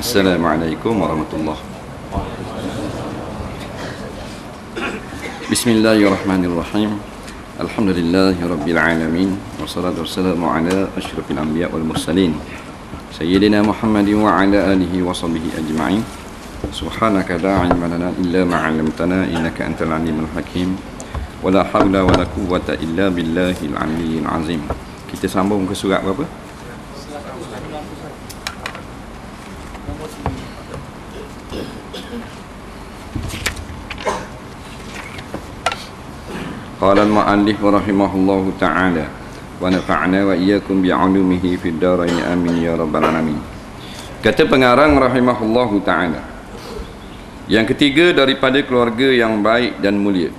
Assalamualaikum warahmatullahi. Bismillahirrahmanirrahim. Alhamdulillahi rabbil alamin. Wassalatu wassalamu ala asyrafil anbiya wal mursalin Sayyidina Muhammadin wa ala alihi wa sahbihi ajma'in. Subhanaka la ilma lana illa ma 'allamtana innaka antal alimul hakim. Wala haula wala quwwata illa billahil aliyyil azim. Kita sambung ke surat berapa? Qala al-mu'allif rahimahullahu ta'ala wa nafa'na wa iyyakum bi'ulumihi fid dharain amin ya rabbal alamin. Kata pengarang rahimahullahu ta'ala, yang ketiga daripada keluarga yang baik dan mulia,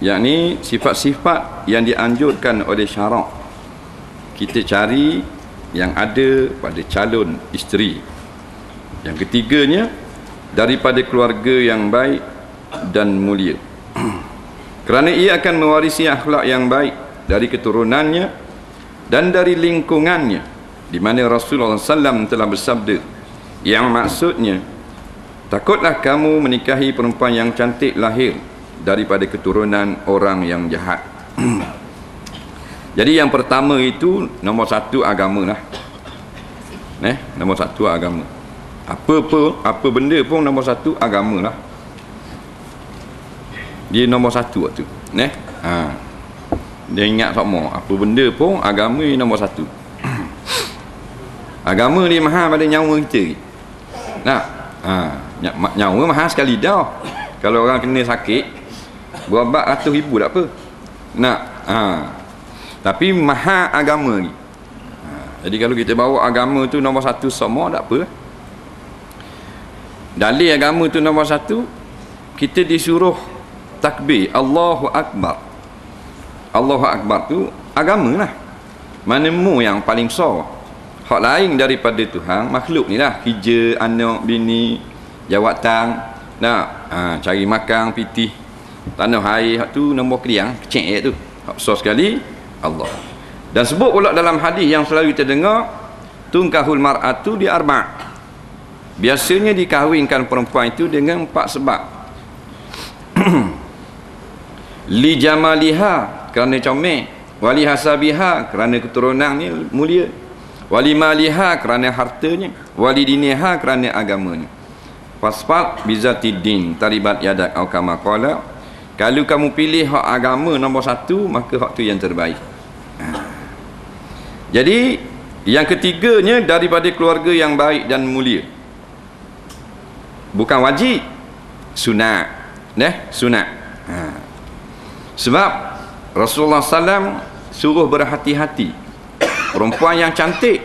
yakni sifat-sifat yang dianjurkan oleh syarak kita cari yang ada pada calon isteri. Yang ketiganya daripada keluarga yang baik dan mulia, kerana ia akan mewarisi akhlak yang baik dari keturunannya dan dari lingkungannya, di mana Rasulullah SAW telah bersabda, yang maksudnya, takutlah kamu menikahi perempuan yang cantik lahir daripada keturunan orang yang jahat. Jadi yang pertama itu nombor satu agama lah. Nombor satu agama. Apa benda pun nombor satu agama lah. Dia nombor satu waktu. Dia ingat sama, apa benda pun agama ni nombor satu. Agama ni mahal pada nyawa kita. Nyawa mahal sekali dah. Kalau orang kena sakit, berobat ratus ribu tak apa. Tapi mahal agama ni. Jadi kalau kita bawa agama tu nombor satu semua tak apa. Dalil agama tu nombor satu, kita disuruh takbir Allahu Akbar. Allahu Akbar tu agama lah. Mana mu yang paling besar. Hak lain daripada Tuhan, makhluk ni lah, kerja, anak, bini, jawatan, cari makan, pitih, tanah air, hak tu nombor keriang, kecil tu. Hak besar sekali Allah. Dan sebut pula dalam hadis yang selalu kita dengar, tunkahul mar'atu di arba'. Biasanya dikahwinkan perempuan itu dengan 4 sebab. Li jamaliha, kerana comel. Wali hasabiha, kerana keturunan ni mulia. Wali maliha, kerana hartanya. Wali diniha, kerana agamanya. Fasfat bizatidin taribat yadak au kama qala. Kalau kamu pilih hak agama nombor satu, maka hak tu yang terbaik. Jadi yang ketiganya daripada keluarga yang baik dan mulia. Bukan wajib, sunat. Sunat. Sebab Rasulullah SAW suruh berhati-hati perempuan yang cantik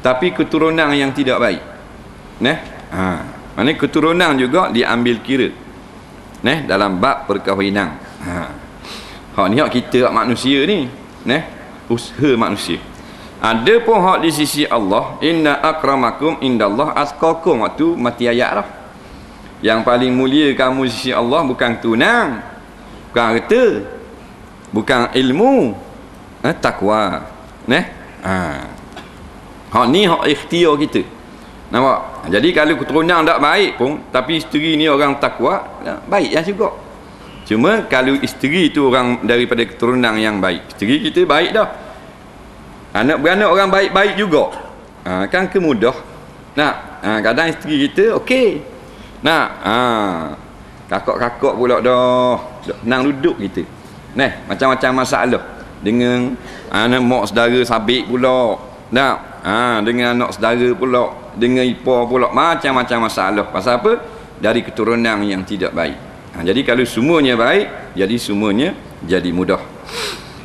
tapi keturunan yang tidak baik. Maksudnya keturunan juga diambil kira dalam bab perkahwinan. Hak ni hak kita, hak manusia ni, usaha manusia. Ada pun hak di sisi Allah, inna akramakum indallah atqakum, waktu mati ayat dah. Yang paling mulia kamu di sisi Allah bukan tunang, bukan harta, bukan ilmu, takwa. Hak ni hak ikhtiar kita. Nampak? Jadi kalau keturunan tak baik pun, tapi isteri ni orang takwa, baik lah juga. Cuma kalau isteri tu orang daripada keturunan yang baik, isteri kita baik dah, anak beranak orang baik-baik juga, kan kemudah. Kadang isteri kita okey, kakak-kakak pula dah senang duduk kita. Macam-macam masalah dengan anak mak saudara sabik pula, dengan anak saudara pula, dengan ipar pula, macam-macam masalah. Pasal apa? Dari keturunan yang tidak baik. Jadi kalau semuanya baik, jadi semuanya jadi mudah.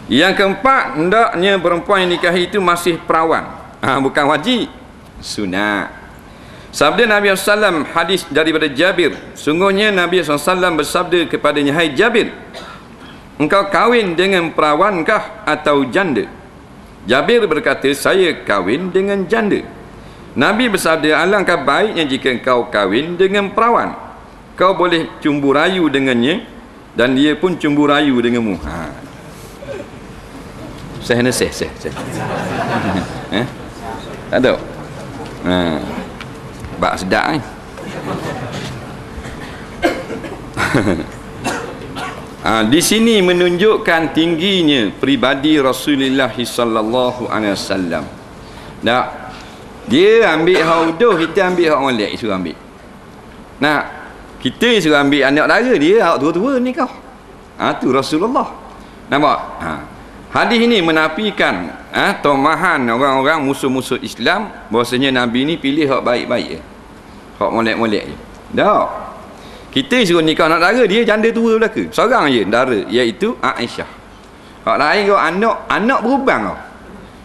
Yang keempat, hendaknya perempuan yang nikahi itu masih perawan. Bukan wajib, sunat. Sabda Nabi SAW, hadis daripada Jabir, sungguhnya Nabi SAW bersabda kepadanya, hai Jabir, engkau kahwin dengan perawankah atau janda? Jabir berkata, saya kahwin dengan janda. Nabi bersabda, alangkah baiknya jika engkau kahwin dengan perawan. Kau boleh cumbu rayu dengannya dan dia pun cumbu rayu denganmu. Saya Tak ada. bak sedap ni. Di sini menunjukkan tingginya pribadi Rasulullah sallallahu alaihi wasallam. Nak dia ambil hak uduh, kita ambil hak molek, suruh ambil. Nak kita suruh ambil anak dara, dia hak tua-tua ni kau. Tu Rasulullah. Nampak? Hadis ini menafikan tomahan orang-orang musuh-musuh Islam bahwasanya Nabi ni pilih hak baik-baik je. Hak molek-molek je. Tak. Kita suruh nikah anak dara, dia janda tua belaka. Seorang je dara, iaitu Aisyah. Hak lain kau anak berubang kau.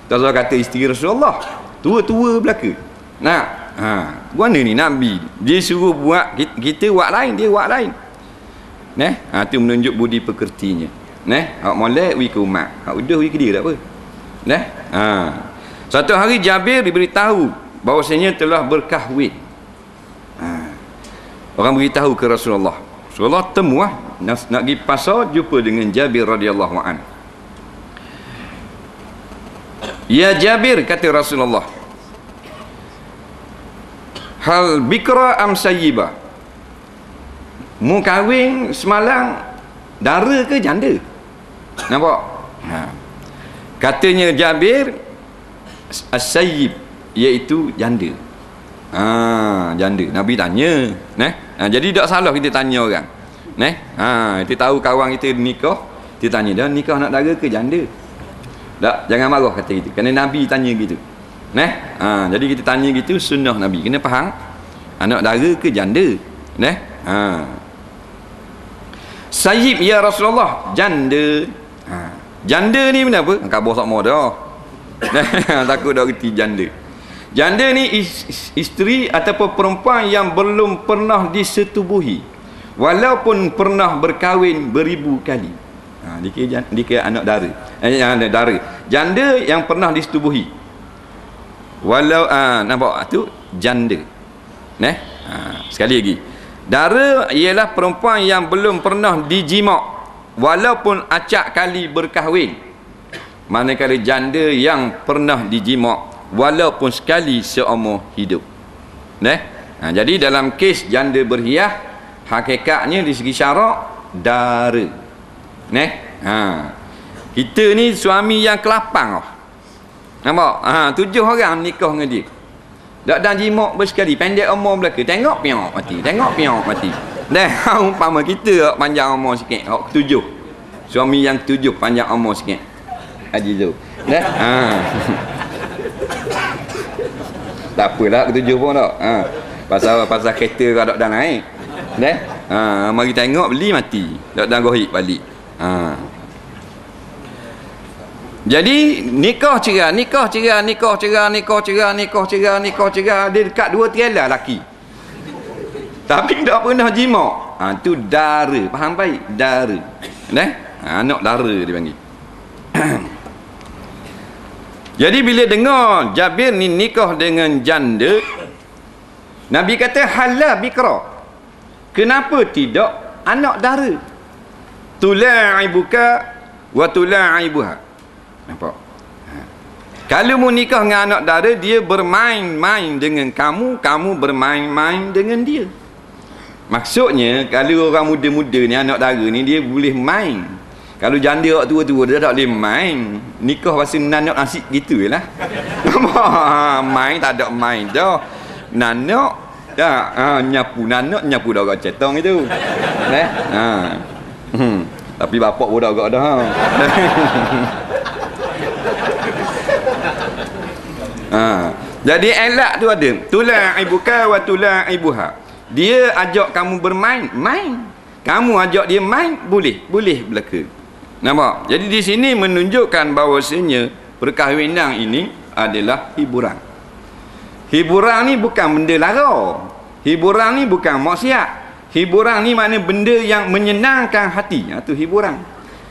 Tak kata isteri Rasulullah, tua-tua belaka. Nah, mana ni Nabi? Dia suruh buat, kita buat lain, dia buat lain. Itu menunjuk budi pekertinya. Hak molek wi ke umat, hak uduh wi ke dia tak apa. Satu hari Jabir diberitahu bahawasanya telah berkahwin. Orang beritahu ke Rasulullah. Rasulullah temu nak pergi pasar, jumpa dengan Jabir radhiyallahu an. Ya Jabir, kata Rasulullah, hal bikra am sayyiba? Mu kahwin semalam dara ke janda? Nampak? Katanya Jabir, as-sayyib, iaitu janda. Janda. Nabi tanya. Jadi tak salah kita tanya orang. Kita tahu kawan kita nikah, kita tanya dah nikah anak dara ke janda? Tak, jangan marah kata gitu. Kerana Nabi tanya gitu. Jadi kita tanya gitu, sunnah Nabi. Kena faham? Anak dara ke janda? Sayyib ya Rasulullah, janda. Janda ni benda apa? Khabar sama dah. Takut dah reti janda. Janda ni isteri ataupun perempuan yang belum pernah disetubuhi, walaupun pernah berkahwin beribu kali. Dikira anak dara. Dara. Janda yang pernah disetubuhi. Walau nampak tu janda. Sekali lagi. Dara ialah perempuan yang belum pernah dijima' walaupun acak kali berkahwin. Manakala janda yang pernah dijima' walaupun sekali seumur hidup. Jadi dalam kes janda berhiah, hakikatnya di segi syarak dara. Kita ni suami yang kelapang. Nampak? 7 orang nikah dengan dia. Tak ada jimak bersekali, pendek umur belaka. Tengok piak mati, tengok piak mati. Umpama kita panjang umur sikit, hak ketujuh. Suami yang ketujuh panjang umur sikit. Haji tu. Tak apalah ketujuh pun tak. Pasal kereta kau dah naik. Mari tengok beli mati. Tak dah gohik balik. Jadi nikah cerah dia dekat 2 tiala laki. Tapi tak pernah jima'. Tu dara, faham baik? Dara. Anak dara dia panggil. Jadi bila dengar Jabir ni nikah dengan janda, Nabi kata halal bikra. Kenapa tidak anak dara? Tula'ibuka wa tula'ibuha. Nampak? Kalau mu nikah dengan anak dara, dia bermain-main dengan kamu, kamu bermain-main dengan dia. Maksudnya kalau orang muda-muda ni, anak dara ni, dia boleh main. Kalau janda orang tua-tua dia tak boleh main. Nikah pasal nanak nasib gitu je lah. Main tak ada main dah. Nanak nyapu nanak, nyapu dah orang cetong itu. Tapi bapak pun dah agak dah. Jadi elak tu ada. Tula'ibuka wa tula'ibuha. Dia ajak kamu bermain, main. Kamu ajak dia main, boleh belaka. Nampak? Jadi di sini menunjukkan bahawasanya perkahwinan ini adalah hiburan. Hiburan ni bukan benda lara. Hiburan ni bukan maksiat. Hiburan ni makna benda yang menyenangkan hati. Itu hiburan.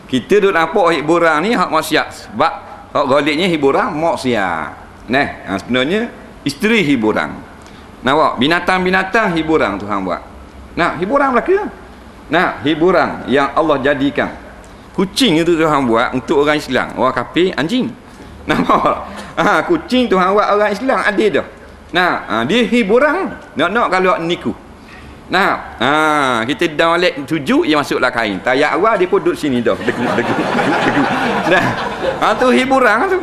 Kita duk nampak hiburan ni hak maksiat. Sebab hak galiknya hiburan maksiat. Sebenarnya isteri hiburan. Nampak? Binatang-binatang hiburan Tuhan buat. Hiburan belaka. Hiburan yang Allah jadikan. Kucing itu Tuhan buat untuk orang Islam. Orang kafir anjing. Nampak? Kucing Tuhan buat orang Islam adil dah. Nah, dia hiburan. Nak kalau niku. Nah, kita dah balik tuju, dia masuklah kain. Tayak awal dia pun duduk sini dah. Degu. Nah, tu hiburan tu.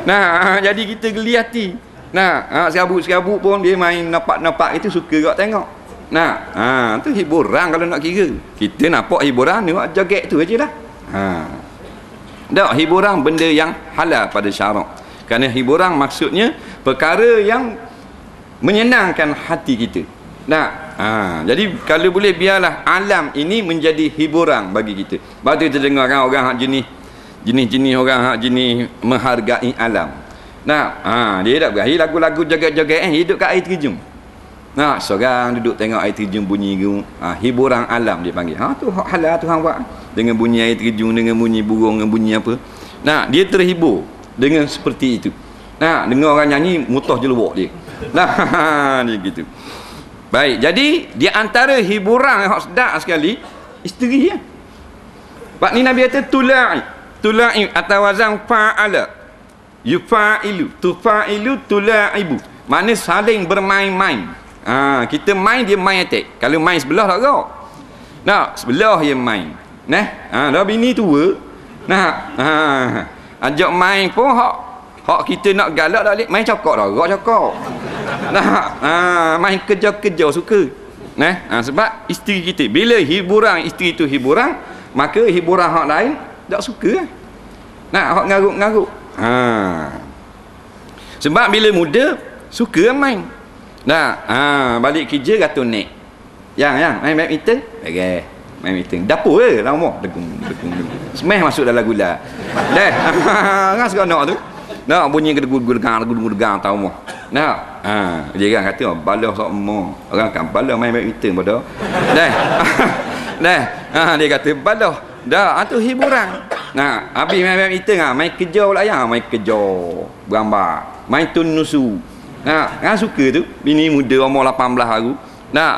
Nah, jadi kita geli hati. Nah, serabut-serabut pun dia main nampak-nampak itu suka kau tengok. Nah, tu hiburan kalau nak kira. Kita nampak hiburan tengok joget tu aja dah. Dak hiburan benda yang halal pada syarak. Kerana hiburan maksudnya perkara yang menyenangkan hati kita. Jadi kalau boleh biarlah alam ini menjadi hiburan bagi kita. Baru kita dengar kan orang hak jenis orang hak jenis menghargai alam. Dia tak berakhir lagu-lagu joget-joget hidup kat air terjun. Seorang duduk tengok air terjun bunyi hiburan alam dia panggil. Tu hak halal tu hang buat. Dengan bunyi air terjun, dengan bunyi burung, dengan bunyi apa. Dia terhibur dengan seperti itu. Dengar orang nyanyi mutah jelubuk dia. Dia gitu. Baik, jadi di antara hiburan yang sedap sekali isteri ya. Pak ni Nabi kata tula'i atau wazan fa'ala. Yufa'ilu, tufailu, tula'ibu. Makna saling bermain-main. Kita main, dia main attack. Kalau main sebelah tak kau. Sebelah dia main. Dah bini tua. Ajak main pun hak kita nak galak tak boleh. Main cakap dah, cakap. Main kerja-kerja suka. Sebab isteri kita, bila hiburan isteri tu hiburan, maka hiburan hak lain tak suka. Hak ngaruk-ngaruk. Sebab bila muda suka main. Balik kerja kata nek. Yang main badminton. Okey. Main badminton. Dapur ke dalam rumah. Degung. Semeh masuk dalam gula. Kan seronok tu. Bunyi gedung-gedung tahu rumah. Dia kan kata balah sok mo. Orang kan balah main badminton bodoh. Dia kata balah. Dah tu hiburan. Habis main badminton main kerja pula ya, main kerja gambar, main tunusu. Kan suka tu bini muda umur 18 baru.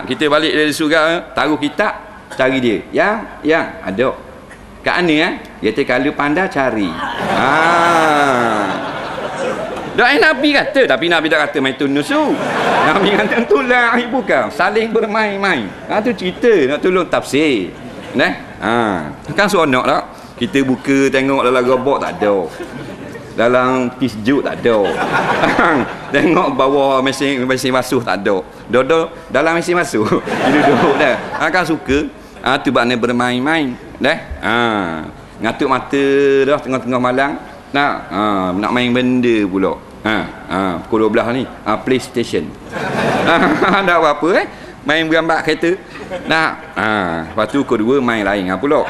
Kita balik dari surau taruh kitab cari dia. Yang ada. Kat mana Dia kata kalau pandai cari. Nabi kata, tapi Nabi tak kata main tunusu. Nabi kata itulah bukan saling bermain-main. Tu cerita nak tolong tafsir. Kan seronok tak? Kita buka tengok dalam robot tak ada. Dalam tisjuk tak ada. Tengok bawah mesin basuh tak ada. Duduk dalam mesin basuh. Dia duduk dah. Kan suka. Tu makna bermain-main. Ngatuk mata dah tengah-tengah malam. Nak main benda pula. Pukul 12 ni PlayStation. Tak apa-apa main bergambar kereta. Lepas tu pukul 2 main lain pula.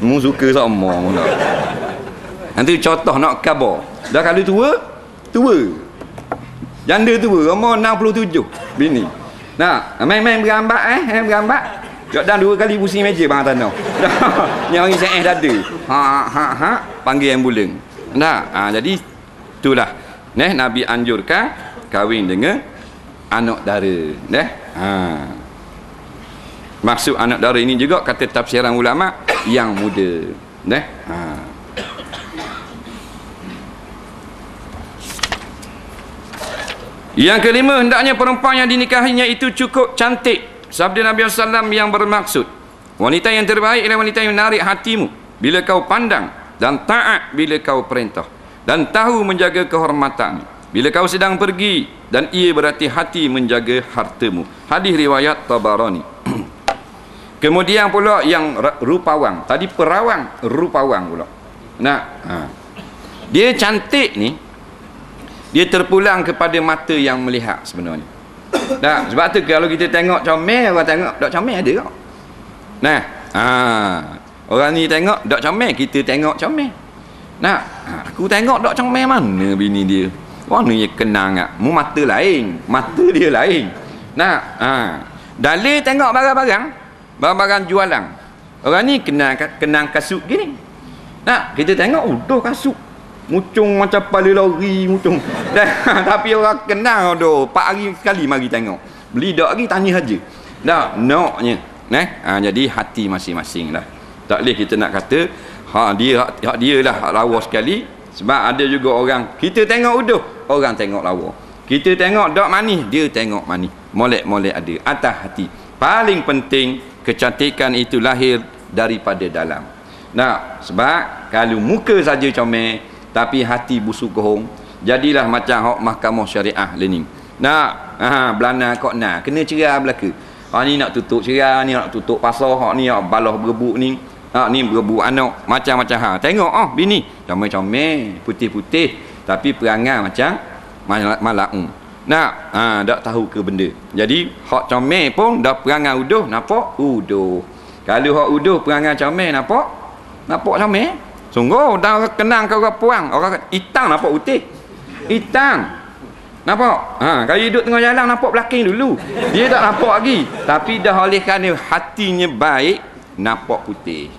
Mu suka sama pula. Nanti contoh nak khabar. Dah kalau tua. Janda tua umur 67 bini. Main bergambar main bergambar. Dan 2 kali pusing meja bang tanah. Yang orang CS dada. Panggil ambulan. Jadi itulah. Nabi anjurkan kahwin dengan anak dara. Maksud anak dara ini juga kata tafsiran ulama yang muda. Yang kelima, hendaknya perempuan yang dinikahinya itu cukup cantik. Sabda Nabi SAW yang bermaksud, wanita yang terbaik adalah wanita yang menarik hatimu bila kau pandang, dan taat bila kau perintah, dan tahu menjaga kehormatan bila kau sedang pergi, dan ia berhati-hati menjaga hartamu. Hadis riwayat Tabarani. Kemudian pula yang rupawang. Tadi perawang, rupawang pula. Dia cantik ni, dia terpulang kepada mata yang melihat sebenarnya. Sebab tu kalau kita tengok comel, orang tengok tak comel ada tak? Orang ni tengok tak comel, kita tengok comel. Aku tengok tak comel mana bini dia. Warnanya kenang tak? Mu mata lain, mata dia lain. Dalil tengok barang-barang jualan. Orang ni kenang kasut gini. Kita tengok udah kasut mucung macam kepala lori mucung. Tapi orang kenal tu 4 hari sekali mari tengok. Beli dak lagi tanya saja. Naknya. Jadi hati masing-masing lah. Tak boleh kita nak kata dia lah hak lawa sekali, Sebab ada juga orang, kita tengok uduh, orang tengok lawa. Kita tengok dok manis, dia tengok manis. Molek-molek ada atas hati. Paling penting kecantikan itu lahir daripada dalam. Nah, sebab kalau muka saja comel tapi hati busuk kohong, jadilah macam hak mahkamah syariah learning. Nah, belana kok nak kena cerah belaka. Hak ni nak tutup cerah, ni nak tutup pasar, hak ni nak balah berebut ni. Hak ni berebut anak macam-macam hal. Tengok bini comel-comel, putih-putih tapi perangai macam malaun. Nak tak tahu ke benda. Jadi hak comel pun dah perangai uduh, nampak uduh. Kalau hak uduh perangai comel, nampak comel. Sungguh dah kenang ke orang puang, orang hitam nampak putih. Hitam. Nampak? Kalau duduk tengah jalan nampak belakang dulu. Dia tak nampak lagi. Tapi dah oleh kerana hatinya baik, nampak putih.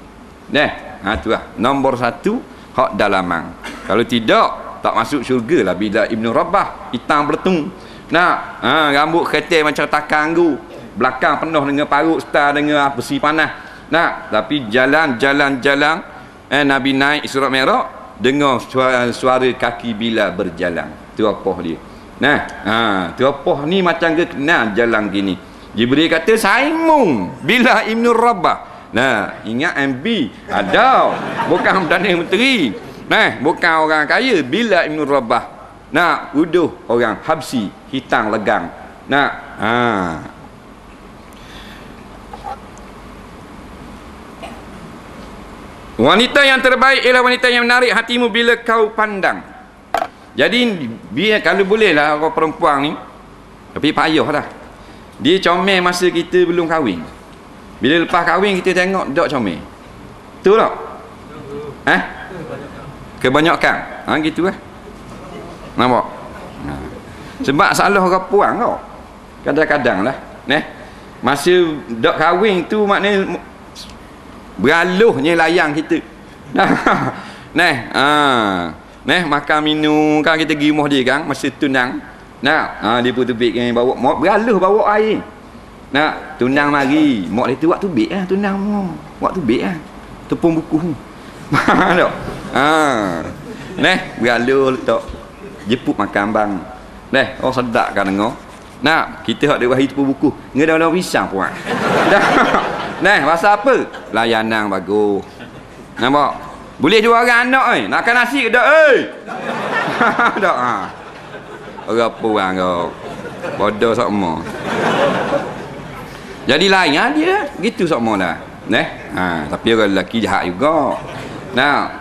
Tu lah. Nombor 1 hak dalaman. Kalau tidak tak masuk syurga lah bila Ibn Rabbah hitam beletung. Rambut ketel macam takang anggur, belakang penuh dengan parut star dengan besi panas. Tapi jalan Nabi naik Isra Mi'raj dengar suara kaki Bilal berjalan. Tu apa dia? Tu apa ni macam ke kenal jalan gini. Jibril kata Saimung Bilal Ibn Rabbah. Ingat MB ada, bukan Perdana Menteri. Bukan orang kaya, Bilal Ibn Rabbah. Uduh orang Habsi, hitam legang. Wanita yang terbaik ialah wanita yang menarik hatimu bila kau pandang. Jadi biar kalau boleh lah orang perempuan ni, tapi payah lah. Dia comel masa kita belum kahwin. Bila lepas kahwin kita tengok tak comel. Betul tak? Kebanyakan gitu lah. Nampak? Sebab salah orang puang kau. Kadang-kadang lah masa dak kahwin tu maknanya beraluhnya layang kita. Makan minum kan, kita pergi rumah dia kan masa tunang. Dia pun tubik kan bawa mak beraluh bawa air. Tunang mari. Mak dia tu waktu tubik lah tunang mu. Waktu tubik lah. Tepung buku. Tak? Beraluh letak jeput makan bang. Orang sedap kan dengar. Kita hak dia wahi tepung buku. Ngeda-ngeda pisang puan. Pasal apa? Layanan bagus. Nampak? Boleh dua orang anak nak makan nasi ke tak? Tak. Orang puang kau. Bodoh sama. Jadi lain dia gitu sama lah. Tapi orang lelaki jahat juga.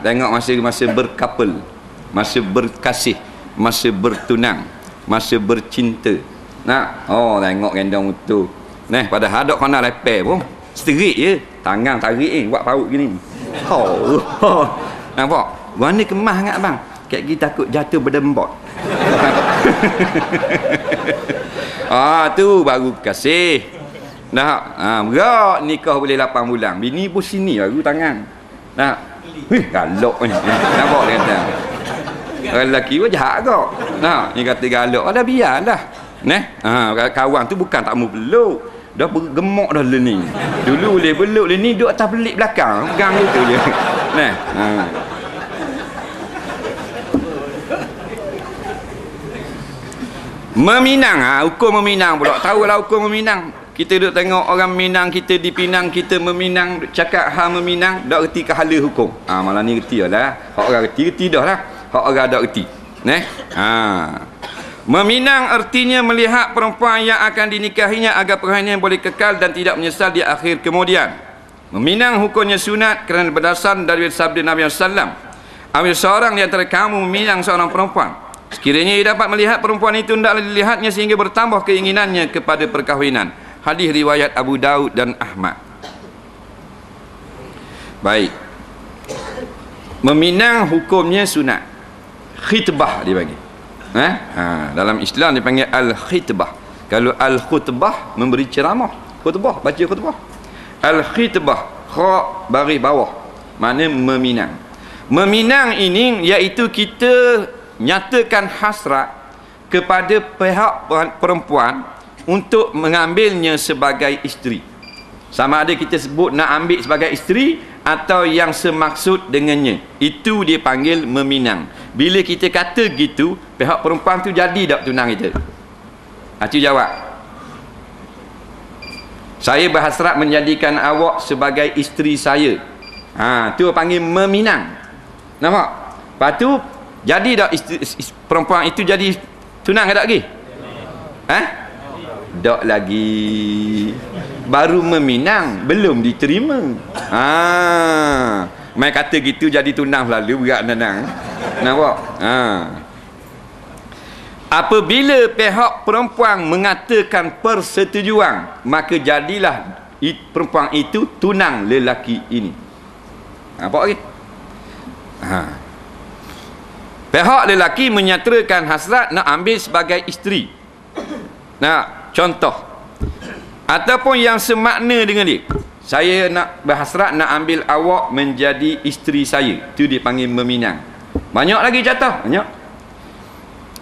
Tengok masa berkapal, masa berkasih, masa bertunang, masa bercinta. Tengok gendong tu. Pada hadap kena lepeh pun seterik je, tangan tarik buat paut gini. Nampak? Warna kemah sangat bang. Kayak kita takut jatuh berdembot. Tu baru kasih. Berat nikah boleh 8 bulan. Bini pun sini baru tangan. Galak ni. Nampak dia kata. Orang lelaki pun jahat kau. Ni kata galak. Dah biarlah. Kawan tu bukan tak mau peluk. Dah gemuk dah ni. Dulu boleh peluk ni duduk atas pelik belakang. Pegang gitu je. Meminang, hukum meminang pula. Tahulah hukum meminang. Kita duduk tengok orang Minang, kita di Pinang, kita meminang, cakap hal meminang, tak reti ke hala hukum. Malah ni reti lah. Hak orang reti dah lah. Hak orang tak reti. Meminang artinya melihat perempuan yang akan dinikahinya agar perkahwinan boleh kekal dan tidak menyesal di akhir kemudian. Meminang hukumnya sunat kerana berdasar dari sabda Nabi SAW. Apabila seorang di antara kamu meminang seorang perempuan, sekiranya ia dapat melihat perempuan itu, hendaklah dilihatnya sehingga bertambah keinginannya kepada perkahwinan. Hadis riwayat Abu Daud dan Ahmad. Baik. Meminang hukumnya sunat. Khitbah dia bagi. Dalam Islam dipanggil al-khitbah. Kalau al-khutbah memberi ceramah, khutbah baca khutbah. Al-khitbah kha baris bawah, makna meminang. Meminang ini iaitu kita nyatakan hasrat kepada pihak perempuan untuk mengambilnya sebagai isteri. Sama ada kita sebut nak ambil sebagai isteri atau yang semaksud dengannya, itu dia panggil meminang. Bila kita kata gitu, pihak perempuan tu jadi tak tunang kita? Acu jawab, saya berhasrat menjadikan awak sebagai isteri saya. Tu panggil meminang. Nampak? Lepas tu jadi tak perempuan itu jadi tunang ke tak lagi? Tak lagi. Baru meminang, belum diterima. Mai kata gitu jadi tunang lalu berat nanang. Nampak? Apabila pihak perempuan mengatakan persetujuan, maka jadilah perempuan itu tunang lelaki ini. Nampak lagi? Pihak lelaki menyatakan hasrat nak ambil sebagai isteri. Nah, contoh ataupun yang semakna dengan dia, saya nak berhasrat nak ambil awak menjadi isteri saya, itu dipanggil meminang. Banyak lagi contoh, banyak.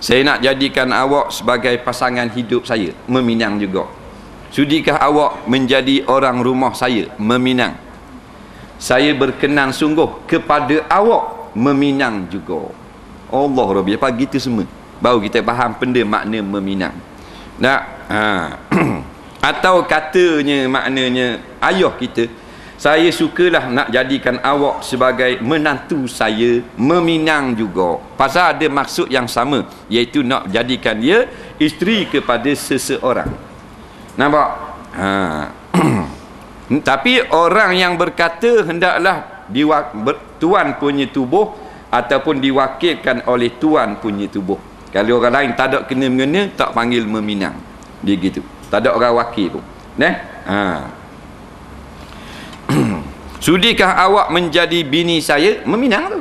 Saya nak jadikan awak sebagai pasangan hidup saya, meminang juga. Sudikah awak menjadi orang rumah saya, meminang. Saya berkenan sungguh kepada awak, meminang juga. Allah Rabbi, apa gitu semua baru kita faham benda makna meminang. Nak atau katanya maknanya ayah kita, saya sukalah nak jadikan awak sebagai menantu saya, meminang juga. Pasal ada maksud yang sama, iaitu nak jadikan dia isteri kepada seseorang. Nampak? Tapi orang yang berkata hendaklah tuan punya tubuh ataupun diwakilkan oleh tuan punya tubuh. Kalau orang lain tak ada kena-mengena, tak panggil meminang. Dia gitu. Tak ada orang wakil pun. Sudikah awak menjadi bini saya, meminang tu.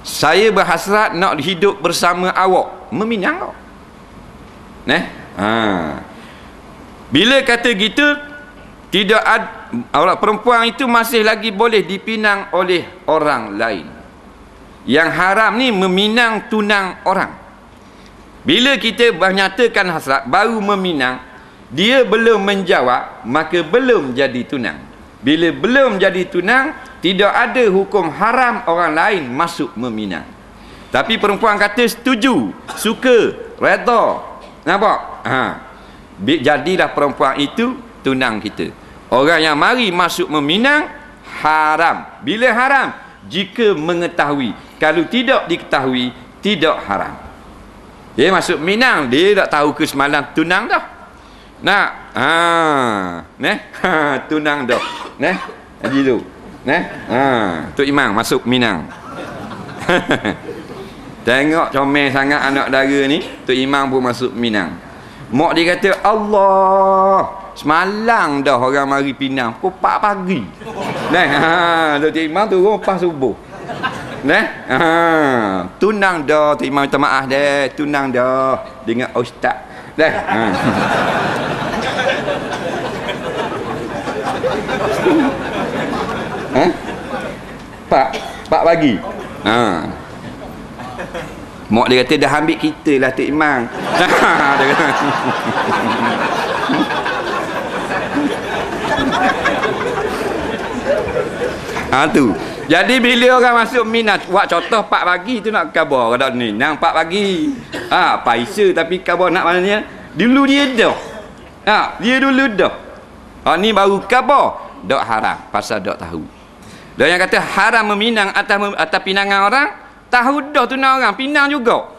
Saya berhasrat nak hidup bersama awak, meminang tu. Bila kata gitu, tidak ada orang perempuan itu masih lagi boleh dipinang oleh orang lain. Yang haram ni meminang tunang orang. Bila kita menyatakan hasrat baru meminang, dia belum menjawab, maka belum jadi tunang. Bila belum jadi tunang, tidak ada hukum haram orang lain masuk meminang. Tapi perempuan kata setuju, suka, redha. Nampak? Jadilah perempuan itu tunang kita. Orang yang mari masuk meminang haram. Bila haram? Jika mengetahui. Kalau tidak diketahui, tidak haram. Dia masuk minang, dia tak tahu ke semalam tunang dah. Tunang dah. Haji tu. Tok Imam masuk minang. Tengok comel sangat anak dara ni, Tok Imam pun masuk minang. Mak dia kata, Allah, semalam dah orang mari pinang pukul 4 pagi. Tok Imam turun pas subuh. Tunang dah, Tok Imam minta maaf deh, tunang dah dengan ustaz. Pak pagi. Mak dia kata dah ambil kita lah Tok Imam. Dia kata. Tu. Jadi bila orang masuk minat, buat contoh 4 pagi tu nak khabar kada ni. Nang 4 pagi. Paisa tapi khabar nak maknanya dulu dia dah. Dia dulu dah. Ni baru khabar, dak haram pasal dak tahu. Dan yang kata haram meminang atas pinangan orang, tahu dah tunang orang, pinang juga.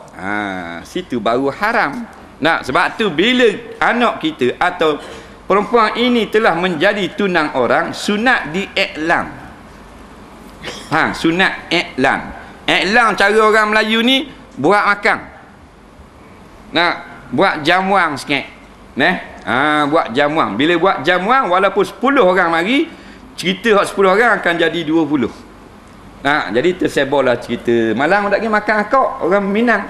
Situ baru haram. Sebab tu bila anak kita atau perempuan ini telah menjadi tunang orang, sunat diiklan. Sunat iklan. Iklan cara orang Melayu ni buat makan. Buat jamuang sikit. Buat jamuang. Bila buat jamuang, walaupun 10 orang mari, cerita 10 orang akan jadi 20. Jadi tersebarlah cerita malam tak pergi makan akak orang Minang.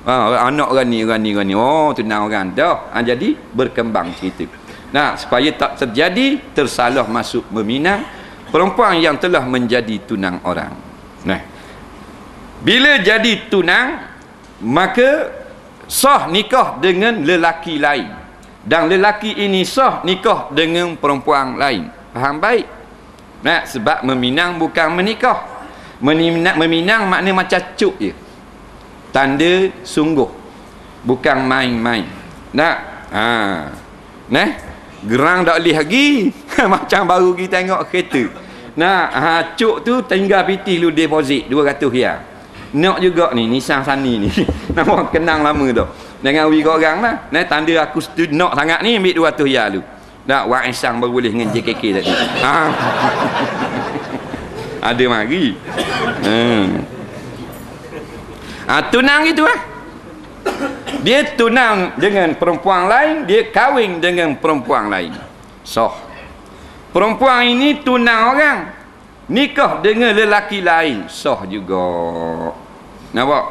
Anak orang ni. Oh, tunang orang dah. Jadi berkembang cerita. Supaya tak terjadi tersalah masuk meminang perempuan yang telah menjadi tunang orang. Bila jadi tunang, maka sah nikah dengan lelaki lain. dan lelaki ini sah nikah dengan perempuan lain. Faham baik? Nah, sebab meminang bukan menikah. Meminang makna macam cuk je. Tanda sungguh. Bukan main-main. Nah, nah, gerang tak boleh lagi. Macam baru kita tengok kereta. Nah, cuk tu tinggal piti lu deposit 200 ya. Nak juga ni Nissan Sunny ni. Nama kenang lama tu. Dengan wi orang lah. Nah, tanda aku nak sangat ni ambil 200 ya lu. Dak Wak Isang baru boleh dengan JKK tadi. Ada mari. Tunang itu dia tunang dengan perempuan lain, dia kahwin dengan perempuan lain. Sah. Perempuan ini tunang orang, nikah dengan lelaki lain, sah juga. Nampak?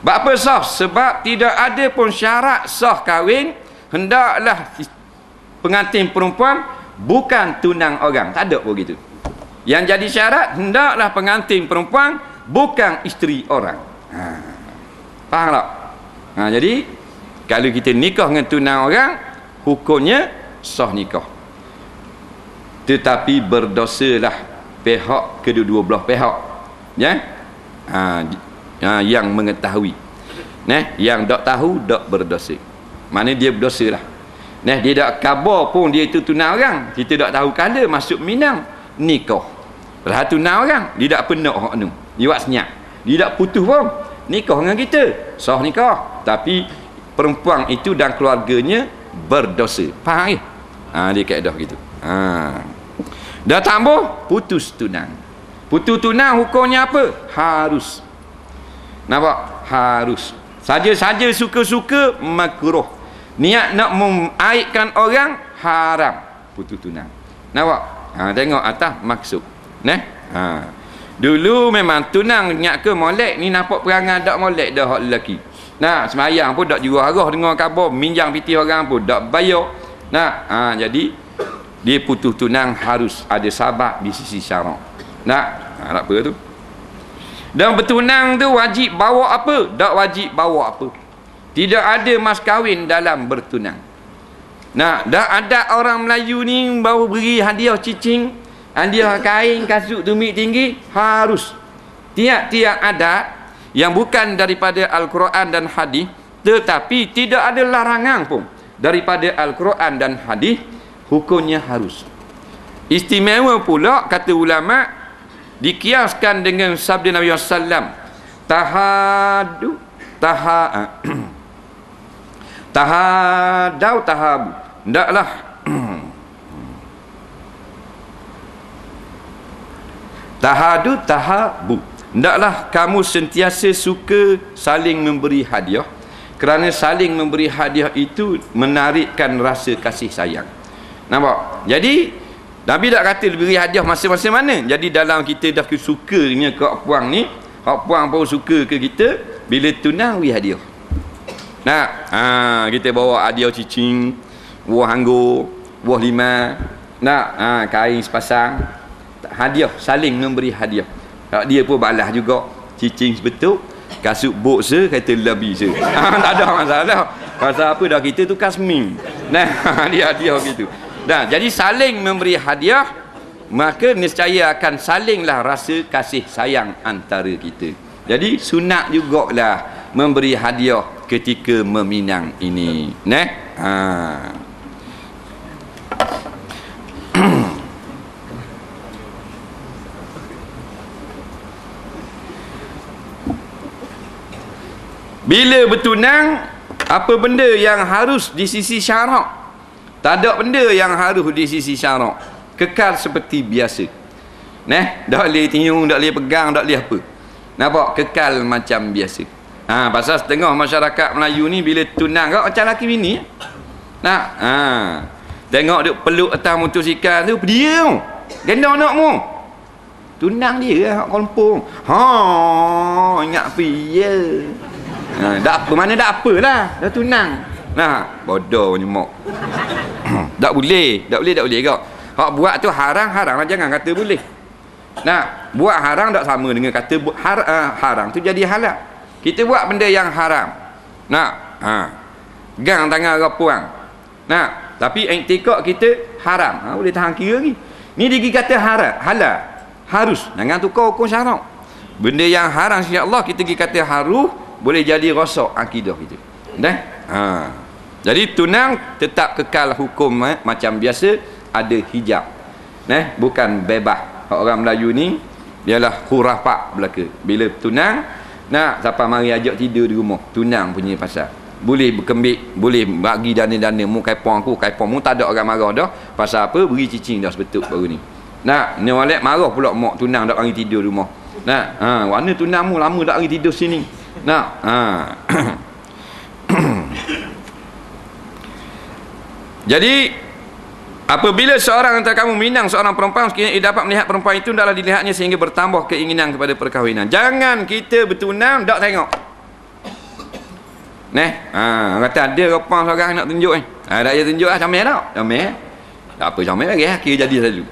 Sebab apa sah? Sebab tidak ada pun syarat sah kahwin, hendaklah pengantin perempuan bukan tunang orang. Tak ada pun gitu. Yang jadi syarat, hendaklah pengantin perempuan bukan isteri orang. Faham tak? Jadi kalau kita nikah dengan tunang orang, hukumnya sah nikah. Tetapi berdosalah pihak kedua-dua belah pihak. Ya? Yang mengetahui. Nah, yang tak tahu tak berdosa. Mana dia berdosa lah. Nah, dia tak khabar pun dia itu tunang orang. Kita tak tahu kala masuk minang nikah. Lepas tunang orang, dia tak pernah hak nu. Dia buat senyap. Dia tak putus pun nikah dengan kita. Sah nikah. Tapi perempuan itu dan keluarganya berdosa. Faham ke? Dia kaedah gitu. Dah tambah putus tunang. Putus tunang hukumnya apa? Harus. Nampak? Harus. Saja-saja suka-suka makruh. Niat nak mengaibkan orang haram. Putus tunang. Nampak? Tengok atas maksud. Nah. Dulu memang tunang niat ke molek ni nampak perangai dak molek dah hak lelaki. Nah, semayang pun dak juga arah dengar khabar, minjang piti orang pun dak bayar. Nah, jadi dia putus tunang harus ada sabab di sisi syarak. Nah, apa tu? Dan bertunang tu wajib bawa apa? Tak wajib bawa apa. Tidak ada mas kahwin dalam bertunang. Nah, dah ada orang Melayu ni baru beri hadiah cicing, hadiah kain, kasut tumit tinggi, harus. Tiap-tiap adat yang bukan daripada Al-Quran dan hadis, tetapi tidak ada larangan pun daripada Al-Quran dan hadis, hukumnya harus. Istimewa pula kata ulama, dikiaskan dengan sabda Nabi SAW, tahadau tahabu, hendaklah tahadu tahabu, hendaklah kamu sentiasa suka saling memberi hadiah, kerana saling memberi hadiah itu menarikkan rasa kasih sayang. Nampak? Jadi Nabi tak kata beri hadiah masa-masa mana. Jadi dalam kita dah sukanya ke hak puang ni, hak puang pun suka ke kita, bila tunang beri hadiah. Nah, kita bawa hadiah cicing, buah anggur, buah lima, kain sepasang, hadiah, saling memberi hadiah. Dia pun balas juga, cicing sebetul, kasut boksa kata lebih se. Tak ada masalah. Pasal apa dah kita tu kasmi. Nah, dia hadiah gitu. Nah, jadi saling memberi hadiah, maka niscaya akan salinglah rasa kasih sayang antara kita. Jadi sunat jugalah memberi hadiah ketika meminang ini. Nah, bila bertunang, apa benda yang harus di sisi syarak? Tak ada benda yang harus di sisi syarak. Kekal seperti biasa. Tak boleh tiung, tak boleh pegang, tak boleh apa. Nampak? Kekal macam biasa. Pasal setengah masyarakat Melayu ni bila tunang kau macam laki bini. Tengok dia peluk atas motosikal tu, dia gendong anakmu. Tunang dia hak kampung. Ingat piye. Tak apa, mana tak apalah, dah tunang. Bodoh nyemak. Tak boleh kau. Hak buat tu haram lah, jangan kata boleh. Buat haram tak sama dengan kata haram tu jadi halal. Kita buat benda yang haram. Gang tangan orang puang. Nah, tapi i'tikad kita haram. Boleh tahan kira lagi. Ni dia kata haram, halal. Harus. Jangan tukar hukum syarak. Benda yang haram syiar Allah kita kata harus, boleh jadi rosak akidah kita. Dah? Jadi tunang tetap kekal hukum macam biasa, ada hijab. Bukan bebas. Orang Melayu ni ialah khurafat belaka. Bila tunang, siapa mari ajak tidur di rumah, tunang punya pasal. Boleh berkembik, boleh bagi dana-dana, mu kaipong aku, kaipong mu, tak ada orang marah dah. Pasal apa? Beri cicing dah sebetul baru ni. Ni walek marah pula mak tunang tak mari tidur di rumah. Warna tunang mu lama tak mari tidur sini. Jadi apabila seorang antara kamu minang seorang perempuan, sekiranya ia dapat melihat perempuan itu, adalah dilihatnya sehingga bertambah keinginan kepada perkahwinan. Jangan kita bertunang tak tengok. Kata ada perempuan seorang nak tunjuk tak dia tunjuk lah, comel tak? Comel. Tak apa comel lagi kira jadi selalu.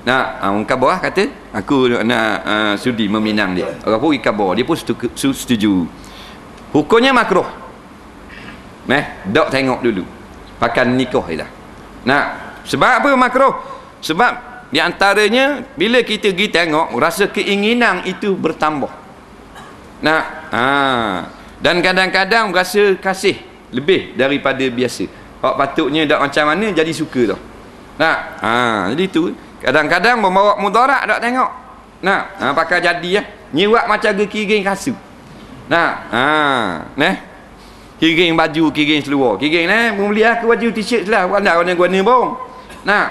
Orang khabar kata aku nak sudi meminang dia. Orang pun khabar, dia pun setuju. Hukumnya makruh. Tak tengok dulu. Pakai nikah dah. Sebab apa makruh? Sebab di antaranya bila kita pergi tengok, rasa keinginan itu bertambah. Dan kadang-kadang rasa kasih lebih daripada biasa. Hak patutnya tak macam mana jadi suka dah. Jadi tu kadang-kadang membawa mudarat tak tengok. Pakai jadi nyiwak macam kiring kasut. Kiring baju, kiring seluar. Kiring beli aku baju t-shirt lah, warna-warna pun.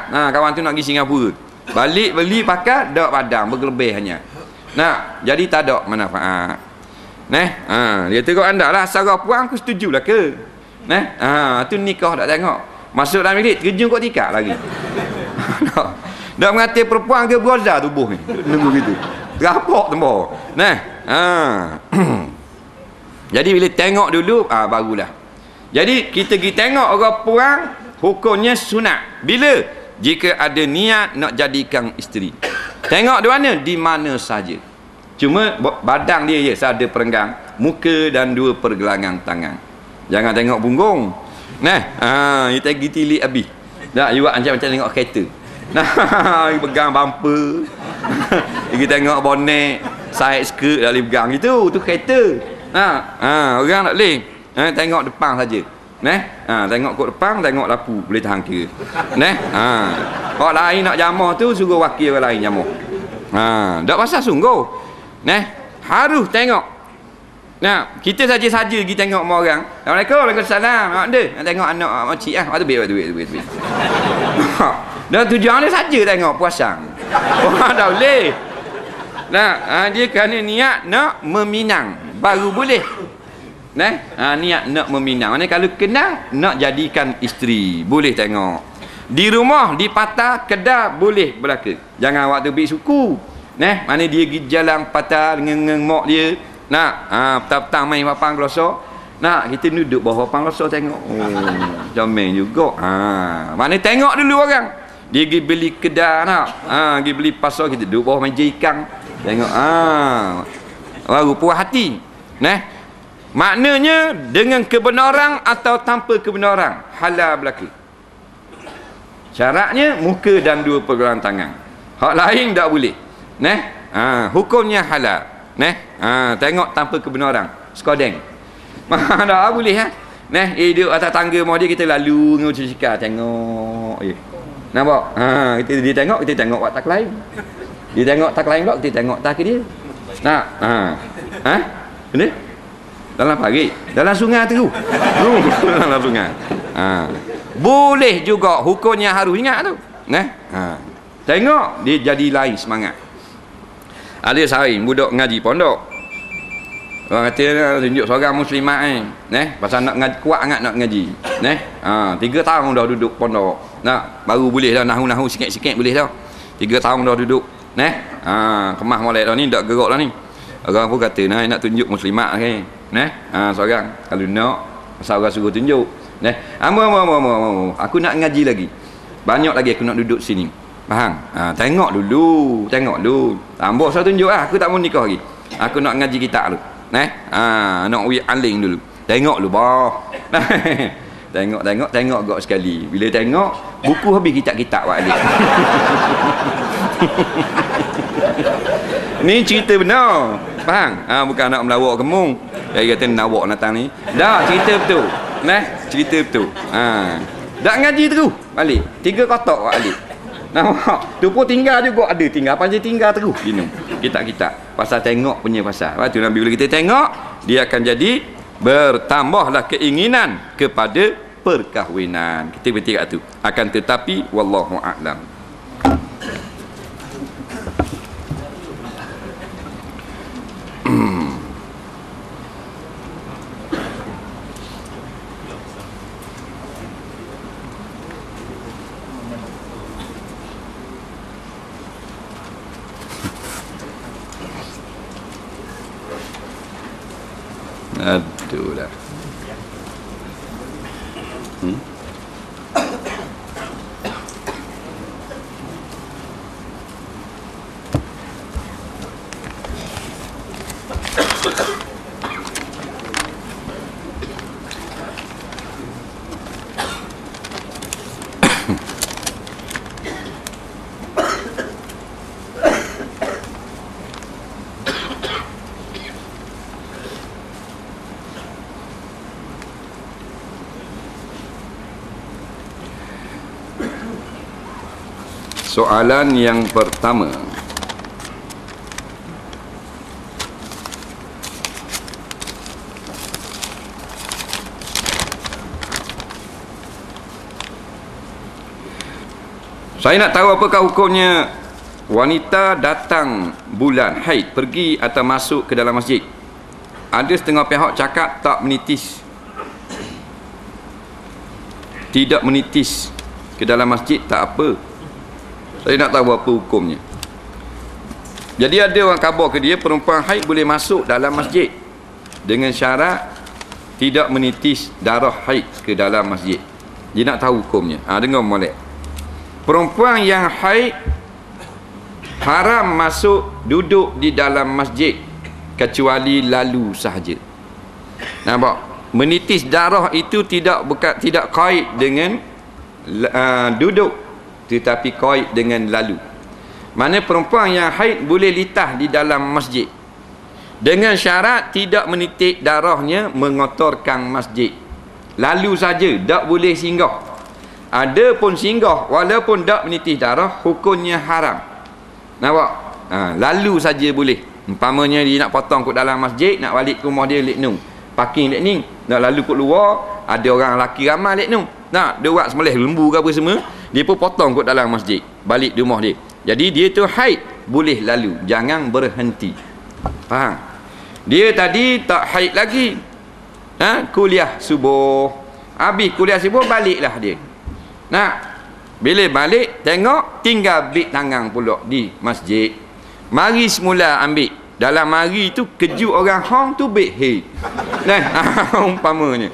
Kawan tu nak pergi Singapura. Balik beli pakai dak padang berlebihannya. Jadi tak ada manfaat. Dia kata kau anda lah sarah puang aku setujulah ke. Tu nikah tak tengok. Masuk dalam bilik terjun kau tikar lagi. Dak mengata perempuan ke beroza tubuh ni. Nunggu gitu. Rapak tembok. Jadi bila tengok dulu barulah. Jadi kita pergi tengok orang perang, hukumnya sunat. Bila? Jika ada niat nak jadikan isteri. Tengok di mana? Di mana saja. Cuma badan dia ada perenggang, muka dan 2 pergelangan tangan. Jangan tengok punggung. Kita pergi tilik habis. You buat macam tengok kereta. Pegang bumper. Kita tengok bonet, side skirt dah boleh pegang itu. Tu kereta. Orang tak boleh. Tengok depan saja. Tengok kot depan, tengok lapu, boleh tahan kira. Orang lain nak jamah tu suruh wakil orang lain jamah. Tak pasal sungguh. Harus tengok. Kita saja-saja pergi tengok sama orang. Assalamualaikum, waalaikumsalam. Nak tengok anak makcik waktu duit. Dan tujuan dia saja tengok puasang. Orang tak boleh. Dia kerana niat nak meminang baru boleh. Niat nak meminang. Maksudnya kalau kenal nak jadikan isteri, boleh tengok. Di rumah, di patah, kedai boleh berlaku. Jangan waktu pergi suku. Mana dia pergi jalan patah dengan mak dia. Petang-petang main papang gelosok. Kita duduk bawah papang gelosok tengok. Comel juga. Mana tengok dulu orang. Dia pergi beli kedai pergi beli pasar, kita duduk bawah meja ikan. Tengok. Baru puas hati. Maknanya dengan kebenaran atau tanpa kebenaran halal berlaku. Syaratnya muka dan 2 pergelangan tangan. Hak lain tak boleh. Hukumnya halal. Tengok tanpa kebenaran. Skodeng. Tak boleh duduk atas tangga mau dia, kita lalu dengan cakap tengok. Nampak? Dia tengok, kita tengok tak lain. Dia tengok tak lain pula, kita tengok tak ke dia. Benar? Dalam pagi, dalam sungai tu. Dalam sungai. Boleh juga hukumnya harus ingat tu. Tengok dia jadi lain semangat. Ada sehari budak ngaji pondok. Orang kata tunjuk seorang muslimat pasal nak ngaji, kuat sangat nak ngaji. 3 tahun dah duduk pondok. Baru boleh dah nahu-nahu sikit-sikit boleh dah. 3 tahun dah duduk. Kemah molek dah ni, tak gerak dah ni. Orang pun kata nak tunjuk muslimat ke. Seorang kalau nak pasal orang suruh tunjuk. Aku nak ngaji lagi. Banyak lagi aku nak duduk sini. Faham? Tengok dulu. Tambah saya tunjuk aku tak mau nikah lagi. Aku nak ngaji kitab dulu. Nak aling dulu. Tengok dulu bah. Tengok gak sekali. Bila tengok, buku habis kitab-kitab balik. Ni cerita benar. Faham? Bukan nak melawak kemung. Dia kata nawak natang ni. Dah, cerita betul. Cerita betul. Dak ngaji terus balik. 3 kotak balik. Nampak? Tu pun tinggal juga ada tinggal. Panjang tinggal terus minum. Kitab-kitab. Pasal tengok punya pasal. Lepas tu Nabi bila kita tengok, dia akan jadi bertambahlah keinginan kepada perkahwinan. Kita berhenti kat tu. Akan tetapi wallahu a'lam. Aduh lah. Soalan yang pertama. Saya nak tahu apakah hukumnya wanita datang bulan haid pergi atau masuk ke dalam masjid. Ada setengah pihak cakap tak menitis. Tidak menitis ke dalam masjid tak apa. Saya nak tahu apa hukumnya. Jadi ada orang khabar ke dia, perempuan haid boleh masuk dalam masjid dengan syarat tidak menitis darah haid ke dalam masjid. Dia nak tahu hukumnya. Dengar molek. Perempuan yang haid haram masuk duduk di dalam masjid kecuali lalu sahaja. Nampak? Menitis darah itu tidak kait dengan duduk, tetapi kait dengan lalu. Mana perempuan yang haid boleh litah di dalam masjid dengan syarat tidak menitik darahnya mengotorkan masjid. Lalu saja, tak boleh singgah. Ada pun singgah walaupun tak menitis darah, hukumnya haram. Nampak? Lalu saja boleh. Umpamanya dia nak potong kat dalam masjid, nak balik ke rumah dia leknung, parking lekning, nak lalu kat luar, ada orang lelaki ramai leknung, nak dia buat sembelih lembu ke apa semua, dia pun potong kat dalam masjid, balik di rumah dia. Jadi dia tu haid, boleh lalu, jangan berhenti. Faham? Dia tadi tak haid lagi, kuliah subuh, habis kuliah subuh baliklah dia. Bila balik tengok tinggal beg tangan pula di masjid. Mari semula ambil. Dalam hari tu kejut orang hang tu beg haid. Umpamanya.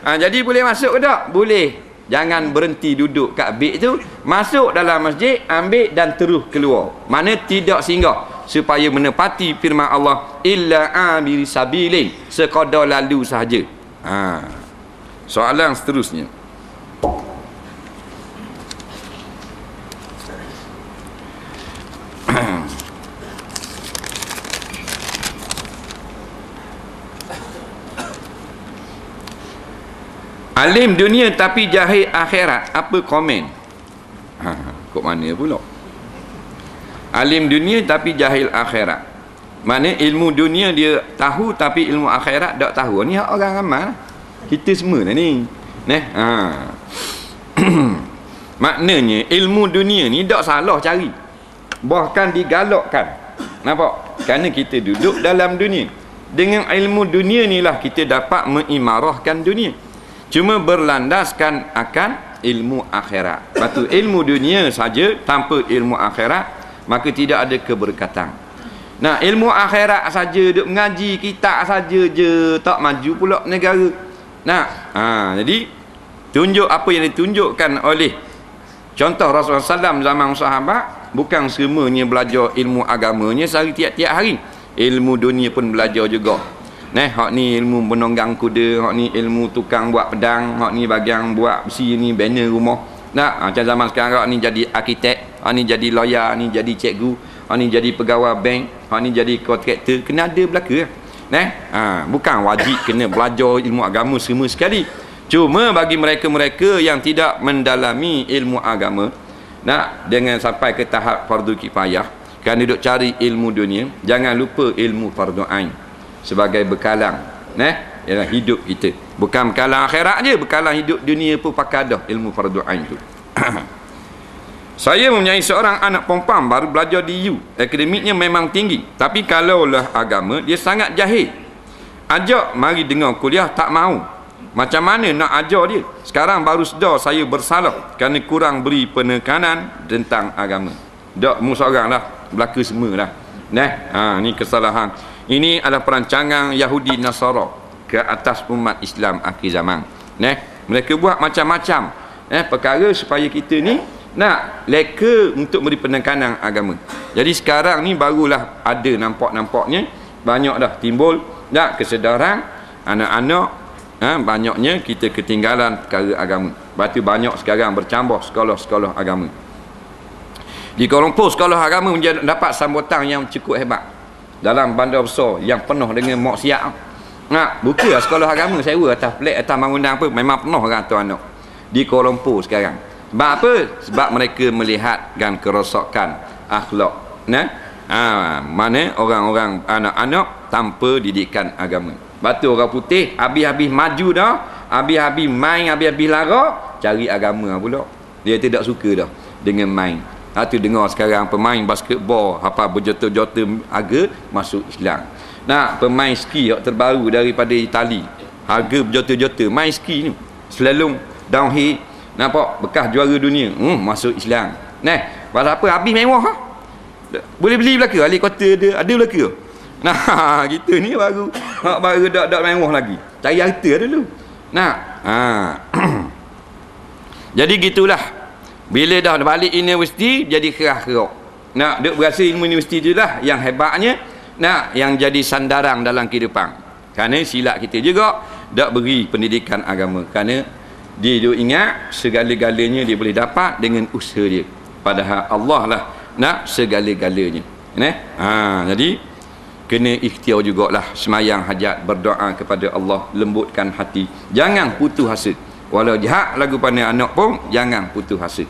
Jadi boleh masuk ke tak? Boleh. Jangan berhenti duduk kat beg tu, masuk dalam masjid, ambil dan terus keluar. Mana tidak singgah, supaya menepati firman Allah, illa amiri sabilin, sekadar lalu sahaja. Soalan seterusnya. Alim dunia tapi jahil akhirat, apa komen? Kok mana pula? Alim dunia tapi jahil akhirat. Mana ilmu dunia dia tahu tapi ilmu akhirat tak tahu. Ni orang ramai. Kita semua lah ni. Maknanya ilmu dunia ni tak salah cari. Bahkan digalakkan. Nampak? Kerana kita duduk dalam dunia. Dengan ilmu dunia ni lah kita dapat mengimarahkan dunia. Cuma berlandaskan akan ilmu akhirat. Lepas tu ilmu dunia saja tanpa ilmu akhirat, maka tidak ada keberkatan. Ilmu akhirat saja, duk mengaji kitab saja je, tak maju pula negara. Jadi tunjuk apa yang ditunjukkan oleh contoh Rasulullah SAW zaman sahabat, bukan semuanya belajar ilmu agamanya sehari tiap-tiap hari. Ilmu dunia pun belajar juga. hak ni ilmu menunggang kuda, hak ni ilmu tukang buat pedang, hak ni bagian buat besi ni, banner rumah. Macam zaman sekarang hak ni jadi arkitek, hak ni jadi lawyer, hak ni jadi cikgu, hak ni jadi pegawai bank, hak ni jadi kontraktor, kena ada belaka. Bukan wajib kena belajar ilmu agama semua sekali. Cuma bagi mereka-mereka yang tidak mendalami ilmu agama, dengan sampai ke tahap fardu kifayah, kan duduk cari ilmu dunia, jangan lupa ilmu fardu ain sebagai bekalan ialah hidup kita. Bukan bekalan akhirat je, bekalan hidup dunia pun pakai dah ilmu fardu ain tu. Saya mempunyai seorang anak perempuan baru belajar di U. Akademiknya memang tinggi, tapi kalaulah agama dia sangat jahil. Ajak mari dengar kuliah tak mau. Macam mana nak ajar dia? Sekarang baru sedar saya bersalah kerana kurang beri penekanan tentang agama. Tak mu seorang lah, belaka semua lah. Ni kesalahan. Ini adalah perancangan Yahudi Nasara ke atas umat Islam akhir zaman. Mereka buat macam-macam perkara supaya kita ni nak leka untuk beri penekanan agama. Jadi sekarang ni barulah ada nampak-nampaknya banyak dah timbul kesedaran anak-anak, banyaknya kita ketinggalan perkara agama. Lepas tu banyak sekarang bercambah sekolah-sekolah agama. Di Kuala Lumpur sekolah agama dapat sambutan yang cukup hebat dalam bandar besar yang penuh dengan maksiat. Buka sekolah agama sewa atas flat atas bangunan apa, memang penuh orang tu anak di Kuala Lumpur sekarang. Sebab apa? Sebab mereka melihatkan kerosakan akhlak. Mana orang-orang anak-anak tanpa didikan agama. Batu orang putih habis-habis maju dah, habis-habis main, habis-habis lara, cari agama pula. Dia tidak suka dah dengan main. Tu dengar sekarang pemain basketball apa berjuta-juta harga masuk Islam. Pemain ski yang terbaru daripada Itali, harga berjuta-juta, main ski ni, slalom downhill, nampak bekas juara dunia, masuk Islam. Pasal apa? Habis mewah. Boleh beli belaka, ahli kota ada belaka. Kita ni baru dak mewah lagi. Cari harta dulu. Jadi gitulah. Bila dah balik universiti jadi kerah-kerok. Duk berasa ilmu universiti je lah yang hebatnya, yang jadi sandaran dalam kehidupan. Kerana silap kita juga dak beri pendidikan agama. Kerana dia duk ingat segala-galanya dia boleh dapat dengan usaha dia. Padahal Allah lah segala-galanya. Jadi kena ikhtiar jugalah semayang hajat, berdoa kepada Allah, lembutkan hati. Jangan putus asa. Walau jahat lagu pada anak pun jangan putus asa.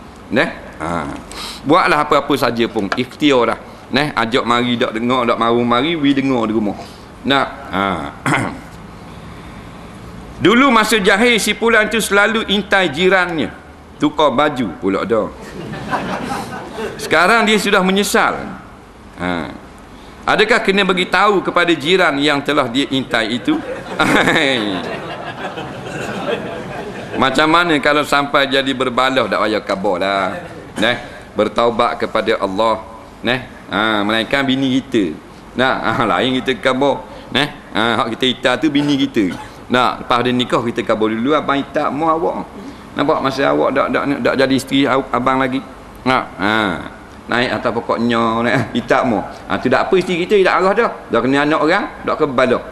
Buatlah apa-apa saja pun ikhtiar dah. Ajak mari dak dengar, dak maru mari we dengar di rumah. Dulu masa jahil si Pulan tu selalu intai jirannya, tukar baju pula dah. Sekarang dia sudah menyesal. Adakah kena bagi tahu kepada jiran yang telah dia intai itu? Macam mana kalau sampai jadi berbalah, tak payah khabar lah. Bertaubat kepada Allah. Melainkan bini kita. Lain kita khabar. Hak kita itar tu bini kita. Lepas dia nikah kita khabar dulu, abang itar mu awak. Nampak masa awak tak jadi isteri abang lagi. Naik atas pokoknya itar mu. Tu tak apa, isteri kita tak arah dah. Dah kena anak orang, dah ke balah.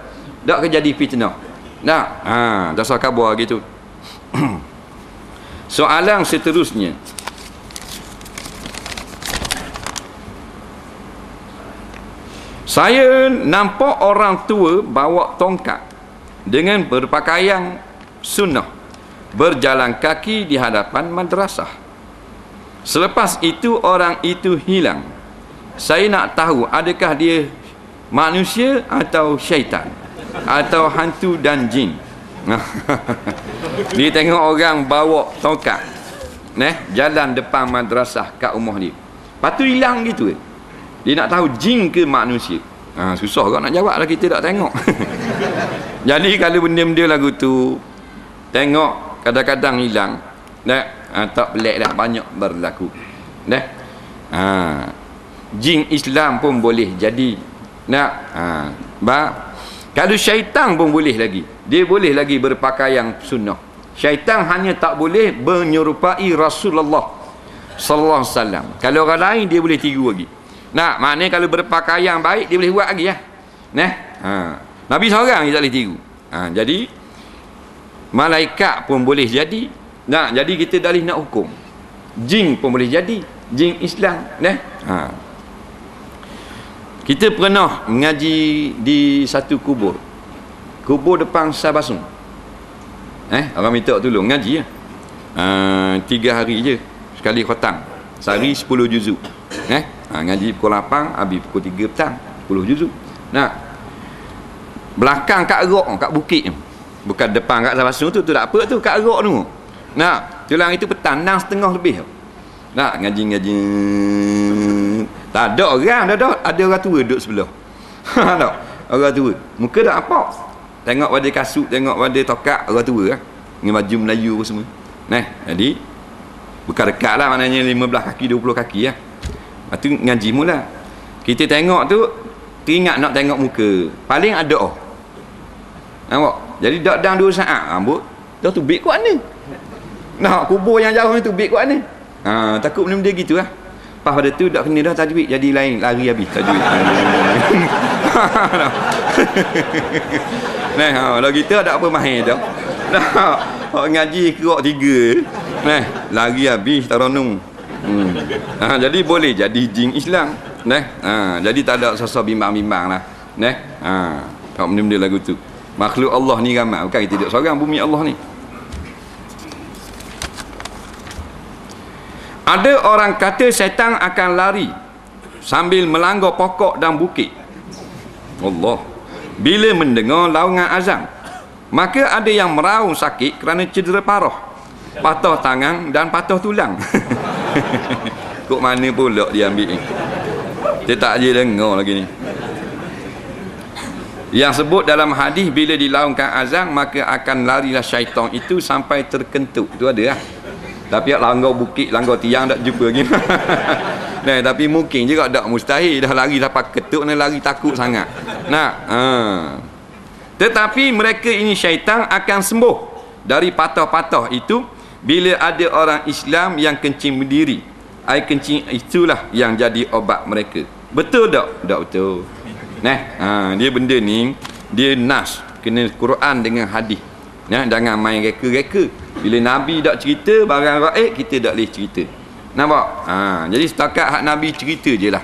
Dah ke jadi fitnah. Dah sah khabar gitu. Soalan seterusnya, saya nampak orang tua bawa tongkat dengan berpakaian sunnah berjalan kaki di hadapan madrasah. Selepas itu orang itu hilang. Saya nak tahu adakah dia manusia atau syaitan atau hantu dan jin. Dia tengok orang bawa tongkat jalan depan madrasah kat rumah dia. Lepas tu hilang gitu. Dia nak tahu jin ke manusia. Susah kau nak jawab lah, kita tak tengok. Jadi kalau benda-benda lagu tu tengok kadang-kadang hilang, tak pelik dah, banyak berlaku. Jin Islam pun boleh jadi. Kalau syaitan pun boleh lagi. Dia boleh lagi berpakaian sunnah. Syaitan hanya tak boleh menyerupai Rasulullah sallallahu alaihi wasallam. Kalau orang lain dia boleh tiru lagi. Maknanya kalau berpakaian baik dia boleh buat lagi ya. Nabi seorang je tak boleh tiru. Jadi malaikat pun boleh jadi. Jadi kita dah boleh nak hukum. Jin pun boleh jadi. Jin Islam. Kita pernah mengaji di satu kubur. Kubur depan Sabasung. Orang minta tolong ngaji ya. 3 hari je sekali khotang. Sehari 10 juzuk. Ngaji pukul 8, habis pukul 3 petang 10 juzuk. Belakang kat Erok, kat bukit. Bukan depan kat Sabasung tu tak apa tu, kat Erok tu. Tulang itu petang 6.30 lebih. Ngaji-ngaji. Tak ada orang dah. Ada orang tua duduk sebelah. Tak. Orang tua. Muka tak apa. Tengok pada kasut, tengok pada tokak, orang tua lah. Dengan baju Melayu pun semua. Jadi bukan dekat lah, maknanya 15 kaki 20 kaki lah. Lepas tu ngaji mula. Kita tengok tu, teringat nak tengok muka. Paling ada nampak? Jadi dak dang 2 saat rambut dah tubik kat mana. Kubur yang jauh ni tubik kat mana. Takut benda-benda gitu lah. Lepas pada tu dak kena dah tajwid, jadi lain, lari habis tajwid. Kalau kita tak apa mahir dah. Ngaji kerok 3. Lari habis taronung. Jadi boleh jadi jin Islam. Jadi tak ada sosok bimbang-bimbang lah. Tak benda-benda lagu tu. Makhluk Allah ni ramai. Bukan kita duduk seorang bumi Allah ni. Ada orang kata syaitan akan lari sambil melanggar pokok dan bukit. Allah. Bila mendengar laungan azan, maka ada yang meraung sakit kerana cedera parah, patah tangan dan patah tulang. Kok mana pula dia ambil ni? Dia tak je dengar lagi ni. Yang sebut dalam hadis, bila dilaungkan azan maka akan larilah syaitan itu sampai terkentut. Tu ada lah. Tapi langgar bukit, langgar tiang tak jumpa lagi. Tapi mungkin juga tak mustahil. Dah lari dapat ketuk ni, lari takut sangat. Tetapi mereka ini syaitan akan sembuh dari patah-patah itu bila ada orang Islam yang kencing berdiri. Air kencing itulah yang jadi obat mereka. Betul tak? Tak betul. Dia benda ni, dia nas, kena Quran dengan hadis. Jangan main reka-reka. Bila Nabi tak cerita barang raib, kita tak boleh cerita. Nampak? Jadi setakat hak Nabi cerita je lah.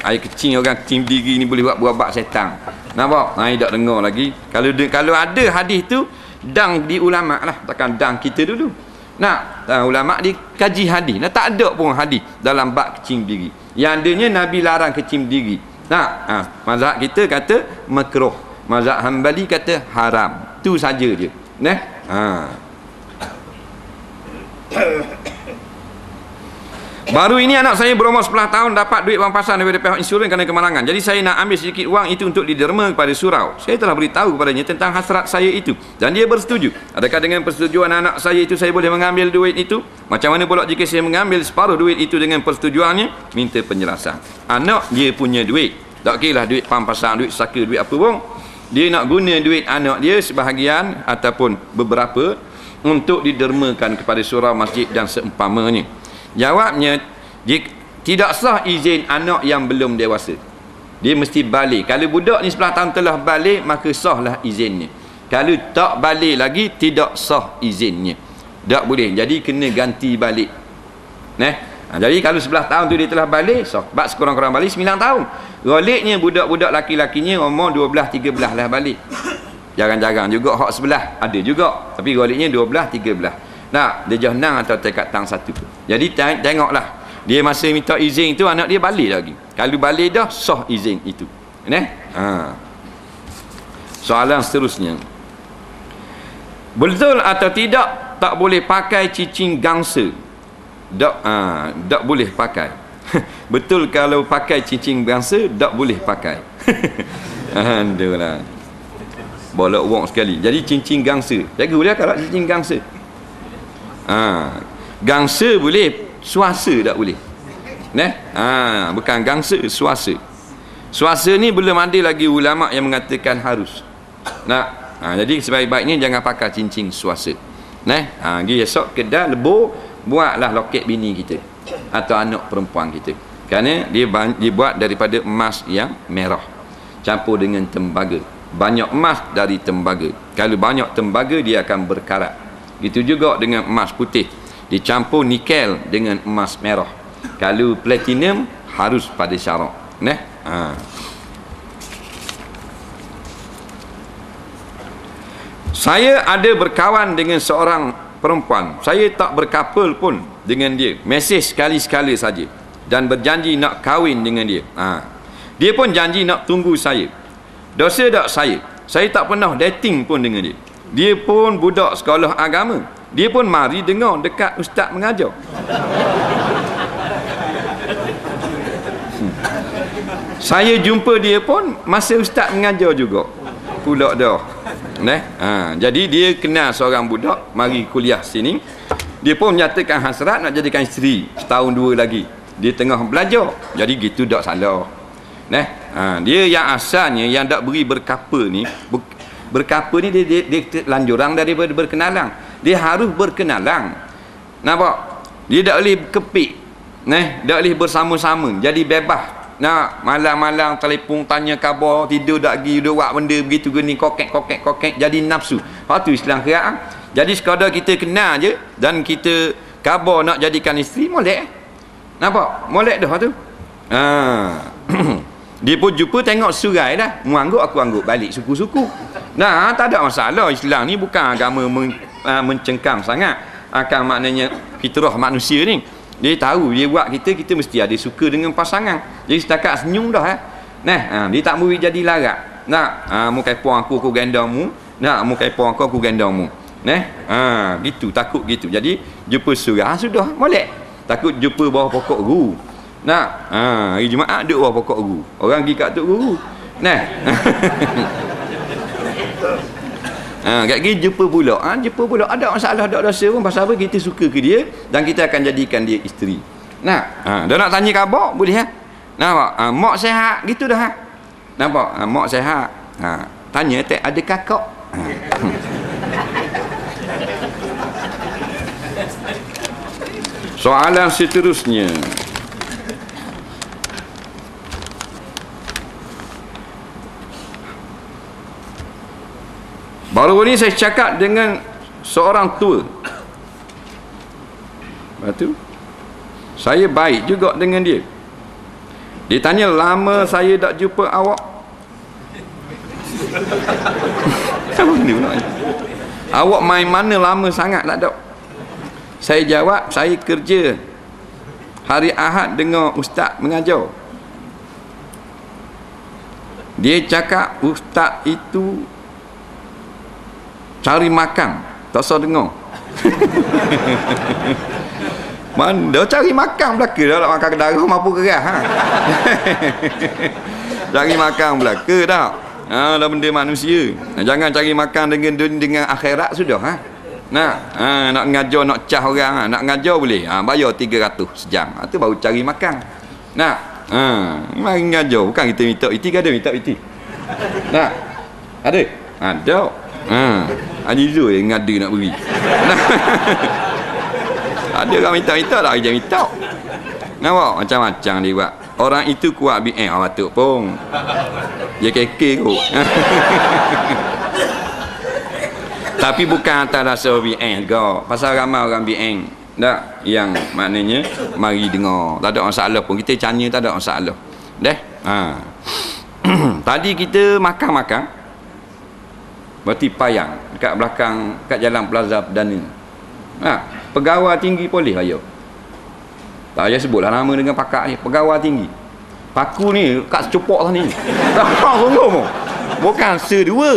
Air kecing orang kencing berdiri ni boleh buat berobat setan. Nampak? Tak dengar lagi. Kalau ada hadis tu, dang di ulama lah. Takkan dang kita dulu. Ulama dia kaji hadis. Tak ada pun hadis dalam bab kencing berdiri. Yang adanya Nabi larang kencing berdiri. Mazhab kita kata makruh. Mazhab Hanbali kata haram. Tu saja je. Baru ini anak saya berumur 10 tahun dapat duit pampasan daripada pihak insurans kerana kemalangan. Jadi saya nak ambil sedikit wang itu untuk diderma kepada surau. Saya telah beritahu kepadanya tentang hasrat saya itu dan dia bersetuju. Adakah dengan persetujuan anak saya itu saya boleh mengambil duit itu? Macam mana pula jika saya mengambil separuh duit itu dengan persetujuannya? Minta penjelasan. Anak dia punya duit. Tak kira lah duit pampasan, duit saka, duit apa pun. Dia nak guna duit anak dia sebahagian ataupun beberapa untuk didermakan kepada surau, masjid dan seumpamanya. Jawabnya, dia tidak sah izin anak yang belum dewasa. Dia mesti balik. Kalau budak ni 11 tahun telah balik, maka sahlah izinnya. Kalau tak balik lagi, tidak sah izinnya. Tak boleh. Jadi kena ganti balik. Jadi kalau 11 tahun tu dia telah balik, sah. Sebab sekurang-kurang balik 9 tahun. Goliknya budak-budak laki-lakinya umur 12-13 lah balik. Jarang-jarang juga hak sebelah. Ada juga. Tapi goliknya 12-13. Dia jahnang atau tekat tang satu. Jadi tengoklah. Dia masa minta izin itu anak dia balik lagi. Kalau balik dah sah izin itu. Soalan seterusnya. Betul atau tidak tak boleh pakai cincin gangsa? Tak boleh pakai. Betul kalau pakai cincin gangsa tak boleh pakai. Alhamdulillah. Bolak wong sekali. Jadi cincin gangsa. Jaga boleh kalau cincin gangsa. Gangsa boleh, suasa tak boleh. Bukan gangsa, suasa. Suasa ni belum ada lagi ulama yang mengatakan harus. Jadi sebaik-baiknya jangan pakai cincin suasa. Pergi esok kedai lebur, buatlah loket bini kita atau anak perempuan kita. Kerana dia buat daripada emas yang merah campur dengan tembaga. banyak emas dari tembaga. Kalau banyak tembaga, dia akan berkarat. Itu juga dengan emas putih, dicampur nikel dengan emas merah. Kalau platinum, harus pada syarak. Saya ada berkawan dengan seorang perempuan. Saya tak berkapal pun dengan dia. Mesej sekali-sekala saja. Dan berjanji nak kahwin dengan dia. Dia pun janji nak tunggu saya. Dosa tak saya? Saya tak pernah dating pun dengan dia. Dia pun budak sekolah agama. Dia pun mari dengar dekat ustaz mengajar. Saya jumpa dia pun masa ustaz mengajar juga. Pula dah. Jadi dia kenal seorang budak mari kuliah sini. Dia pun menyatakan hasrat nak jadikan isteri setahun dua lagi. Dia tengah belajar. Jadi gitu tak salah. Dia yang asalnya yang tak beri berkapa ni, berkapa ni dia lanjurang daripada berkenalan. Dia harus berkenalan. Nampak? Dia tak boleh kepik. Tak boleh bersama-sama. Jadi bebas. Malam-malam telefon tanya khabar, tidur tak pergi, duduk buat benda begitu gini, kokek, jadi nafsu. Lepas tu Islam kira. Jadi sekadar kita kenal je dan kita khabar nak jadikan isteri, molek. Nampak? Molek dah tu. Dia pun jumpa tengok surai dah. Mu angguk, aku angguk balik suku-suku. Tak ada masalah. Islam ni bukan agama mencengkam sangat. Akan maknanya fitrah manusia ni. Dia tahu, dia buat kita mesti ada suka dengan pasangan. Jadi setakat senyum dah. Dia tak boleh jadi larat. Mu kepong aku gendong mu. Mu kepong aku gendong mu. Gitu, takut gitu. Jadi jumpa surah sudah, molek. Takut jumpa bawah pokok guru. Hari Jumaat duduk bawah pokok guru. Orang pergi kat tok guru. Kat gini jumpa pula. Jumpa pula ada masalah, ada dosa pun. Pasal apa? Kita suka ke dia dan kita akan jadikan dia isteri. Dia nak tanya khabar boleh nampak? Mak sihat gitu dah. Nampak? Mak sihat. Tanya tak ada kakak. Soalan seterusnya. Baru ni saya cakap dengan seorang tua. Lepas tu saya baik juga dengan dia. Dia tanya, lama saya tak jumpa awak. Awak main mana lama sangat tak ada. Saya jawab, saya kerja hari Ahad dengar ustaz mengajar. Dia cakap ustaz itu cari makan, tak usah dengar. Mana cari makan belaka dah, nak makan darah mampu kerah. Cari makan belaka dah. Dah benda manusia. Jangan cari makan dengan akhirat sudah. Nak ngajar, nak cah orang, nak ngajar boleh. Bayar 300 sejam. Itu baru cari makan. Mari ngajar, bukan kita minta iti, ada minta iti. Ada? Ada. Haji Zul yang ngada nak beri. Ada orang minta-minta tak, dia minta. Nampak? Macam-macam dia buat. Orang itu kuat BN, batuk pun. Dia keke kot. Tapi bukan atas dasar BN juga. Pasal ramai orang BN tak, yang maknanya mari dengar. Tak ada masalah pun. Kita tanya tak ada masalah. Tadi kita makan-makan. Berarti payang dekat belakang, kat jalan Plaza Perdana. Pegawai tinggi polis ayo. Tak payah sebutlah nama dengan pakak ni. Pegawai tinggi. Paku ni kat secupok sana ni. Tak sungguh. Bukan sedua.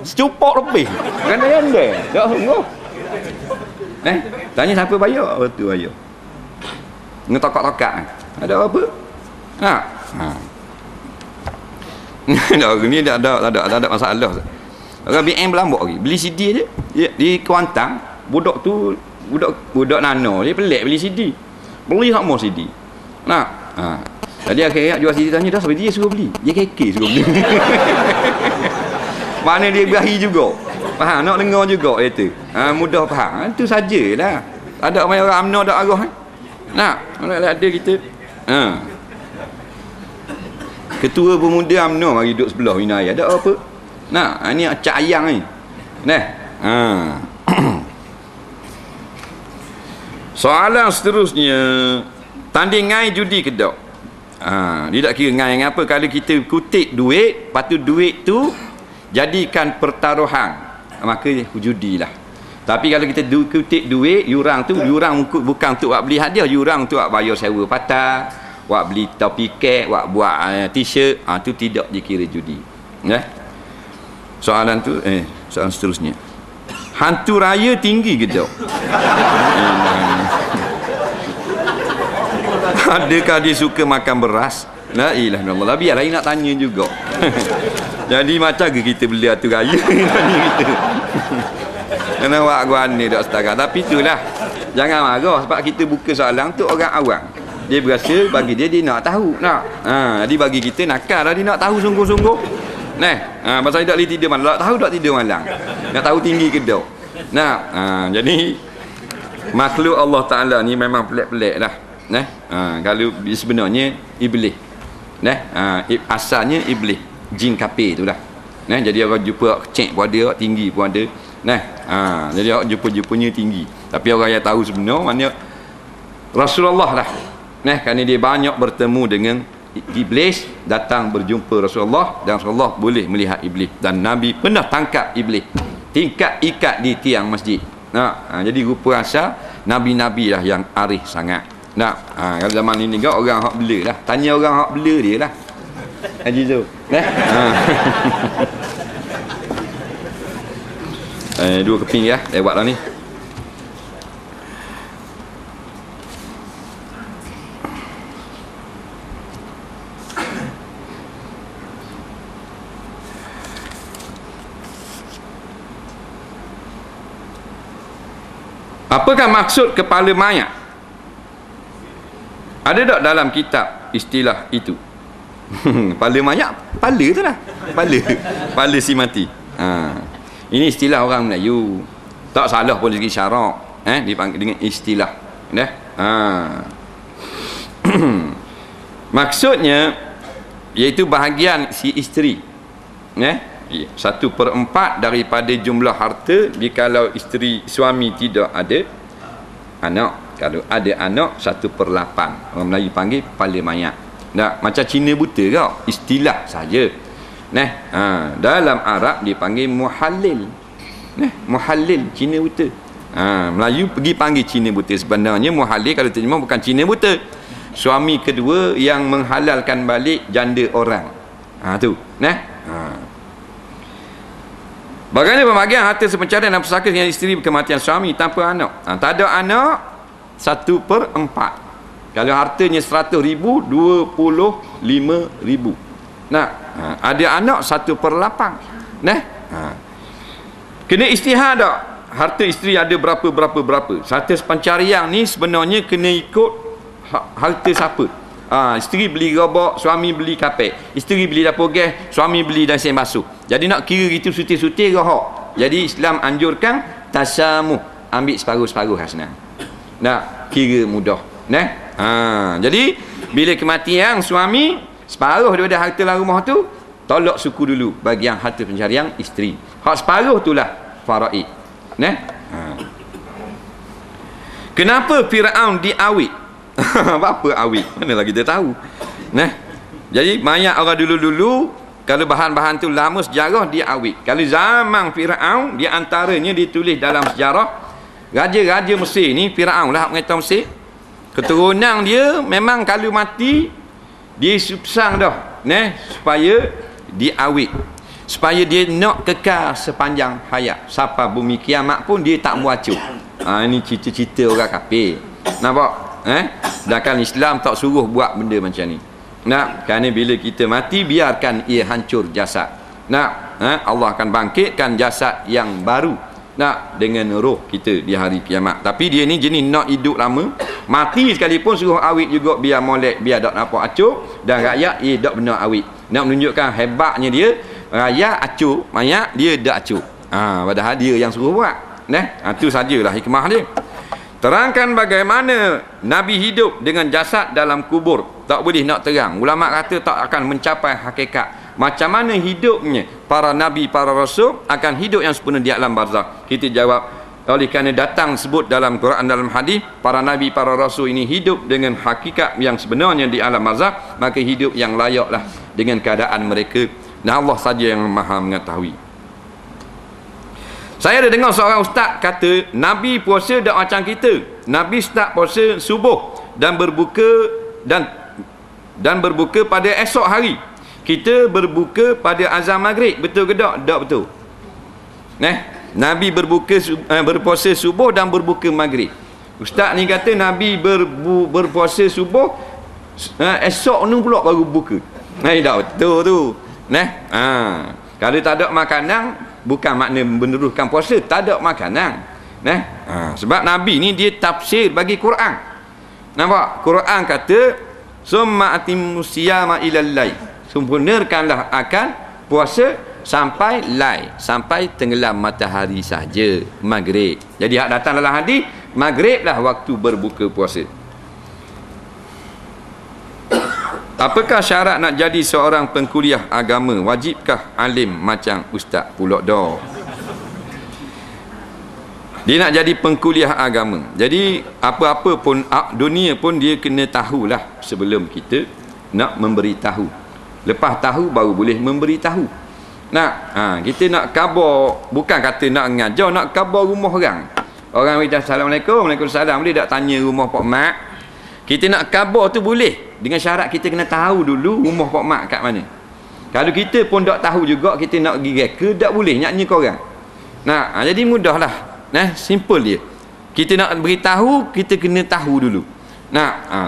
Secupok lebih. Ganda-ganda. Tak sungguh. Tanya siapa bayar? Betul bayar. Ngetokak-tokak. Ada apa? Ni tak ada masalah. Orang BM berlambak lagi. Beli CD dia di Kuantan, budak tu budak nano, dia pelik beli CD. Beli semua CD. Jadi akhirnya jual CD tanya dah sampai dia suruh beli. Dia keke suruh beli. Mana dia berahi juga. Faham nak dengar juga itu. Mudah faham. Itu sajalah. Ada main orang UMNO tak arah. Nak ada kita. ketua pemuda UMNO mari duduk sebelah bina air. Ada apa? Nah, ni acak ayang ni. Nah. Soalan seterusnya, tanding ngai judi ke tak? Dia tak kira ngai apa. Kalau kita kutip duit, lepas tu duit tu jadikan pertaruhan, maka judilah. Tapi kalau kita kutip duit, yurang tu yurang bukan untuk buat beli hadiah, yurang untuk buat bayar sewa patah, buat beli topi kek, buat t-shirt, tu tidak dikira judi. Soalan tu soalan seterusnya, hantu raya tinggi ke tak? Adakah dia suka makan beras? La ilaha illallah. Biarlah nak tanya juga. Jadi macam ke kita beli hantu raya? Tanya kita. Kena buat gua ni dak setara. Tapi itulah, jangan marah sebab kita buka soalan untuk orang awam. Dia berasa bagi dia nak tahu. Jadi bagi kita nakal lah, dia nak tahu sungguh-sungguh. Pasal dia tak boleh tidur malam. Tak tahu tak tidur malam. Nak tahu tinggi ke tak. Jadi makhluk Allah Ta'ala ni memang pelik-pelik lah. Kalau sebenarnya iblis. Asalnya iblis, jin kafir tu lah. Jadi orang jumpa cek pun ada, tinggi pun ada. Jadi orang jumpa-jumpanya tinggi. Tapi orang yang tahu sebenar maknanya Rasulullah lah. Kerana dia banyak bertemu dengan iblis, datang berjumpa Rasulullah, dan Rasulullah boleh melihat iblis, dan Nabi pernah tangkap iblis, tingkat ikat di tiang masjid. Jadi rupa asal Nabi-Nabi lah yang arif sangat. Kalau zaman ini kan orang hak bela lah. Tanya orang hak bela dia lah. Haji tu. Dua keping ya, lewat lah ni. Apakah maksud kepala mayat? Ada tak dalam kitab istilah itu? Kepala mayat, kepala tu lah. Kepala si mati. Ini istilah orang Melayu. Tak salah pun dari segi syarak. Dipanggil dengan istilah. Maksudnya iaitu bahagian si isteri. 1/4 daripada jumlah harta jikalau isteri suami tidak ada anak. Kalau ada anak, 1/8. Orang Melayu panggil kepala mayat. Macam Cina buta kau, istilah saja. Dalam Arab dipanggil muhallil. Muhallil Cina buta. Melayu pergi panggil Cina buta. Sebenarnya muhallil kalau terjemah bukan Cina buta, suami kedua yang menghalalkan balik janda orang. Tu. Bagaimana pembagian harta sepencarian dan pusaka dengan isteri kematian suami tanpa anak? Tak ada anak, 1/4. Kalau hartanya 100,000, 25,000. Ada anak 1/8. Kena istihad tak? Harta isteri ada berapa. Harta sepencarian ni sebenarnya kena ikut harta siapa. Isteri beli robot, suami beli kapek. Isteri beli dapur gas, suami beli mesin basuh. Jadi nak kira itu sutir-sutir rohak. Jadi Islam anjurkan tasamuh, ambil separuh-separuh senang. Kira mudah. Jadi bila kematian suami, separuh daripada harta dalam rumah tu tolak suku dulu bagi yang harta pencarian isteri. Hak separuh itulah faraid. Kenapa Firaun diawit? Apa awit? Manalah kita tahu. Jadi mayat orang dulu-dulu, kalau bahan-bahan tu lama sejarah, dia awit. Kalau zaman Firaun, di antaranya ditulis dalam sejarah, raja-raja Mesir ni, Firaun lah mengatakan Mesir, keturunan dia memang kalau mati dia susang dah, supaya dia awit, supaya dia nak kekal sepanjang hayat sampai bumi kiamat pun dia tak muacuk. Ini cita-cita orang kafir. Nampak? Sedangkan Islam tak suruh buat benda macam ni. Kerana bila kita mati, biarkan ia hancur jasad. Allah akan bangkitkan jasad yang baru dengan roh kita di hari kiamat. Tapi dia ni jenis nak hidup lama, mati sekalipun suruh awit juga, biar molek, biar tak nampak acuk, dan rakyat tak benar awit. Nak menunjukkan hebatnya dia, rakyat acuk, mayat dia tak acuk. Padahal dia yang suruh buat. Itu sajalah hikmah dia. Terangkan bagaimana Nabi hidup dengan jasad dalam kubur. tak boleh nak terang. Ulama kata tak akan mencapai hakikat. Macam mana hidupnya para nabi, para rasul akan hidup yang sempurna di alam barzakh? Kita jawab, oleh kerana datang sebut dalam Quran, dalam hadis, para nabi, para rasul ini hidup dengan hakikat yang sebenarnya di alam barzakh, maka hidup yang layaklah dengan keadaan mereka, dan Allah saja yang maha mengetahui. Saya ada dengar seorang ustaz kata nabi puasa tak macam kita. Nabi start puasa subuh dan berbuka pada esok hari. Kita berbuka pada azan maghrib. Betul ke tak? Tak betul. Nabi berpuasa subuh dan berbuka maghrib. Ustaz ni kata Nabi berpuasa subuh, esok ni pula baru buka. Tak betul tu. Kalau tak ada makanan, bukan makna meneruskan puasa, tak ada makanan. Sebab Nabi ni dia tafsir bagi Quran. Nampak? Quran kata summa atimmus siyama ilal lail. Sempurnakanlah akan puasa sampai lail, sampai tenggelam matahari saja, maghrib. Jadi hak datang dalam hadis, maghriblah waktu berbuka puasa. Apakah syarat nak jadi seorang pengkuliah agama? Wajibkah alim macam ustaz pula dah? Dia nak jadi pengkuliah agama. Jadi apa-apa pun dunia pun dia kena tahulah sebelum kita nak memberitahu. Lepas tahu baru boleh memberitahu. Kita nak khabar, bukan kata nak ngajar, nak khabar rumah orang. Orang kata Assalamualaikum, Waalaikumsalam, boleh tak tanya rumah Pak Mak? Kita nak khabar tu boleh, dengan syarat kita kena tahu dulu rumah Pak Mak kat mana. Kalau kita pun tak tahu juga, kita nak pergi reka, tak boleh nyanyi korang. Jadi mudahlah. Simple dia. Kita nak beritahu, kita kena tahu dulu.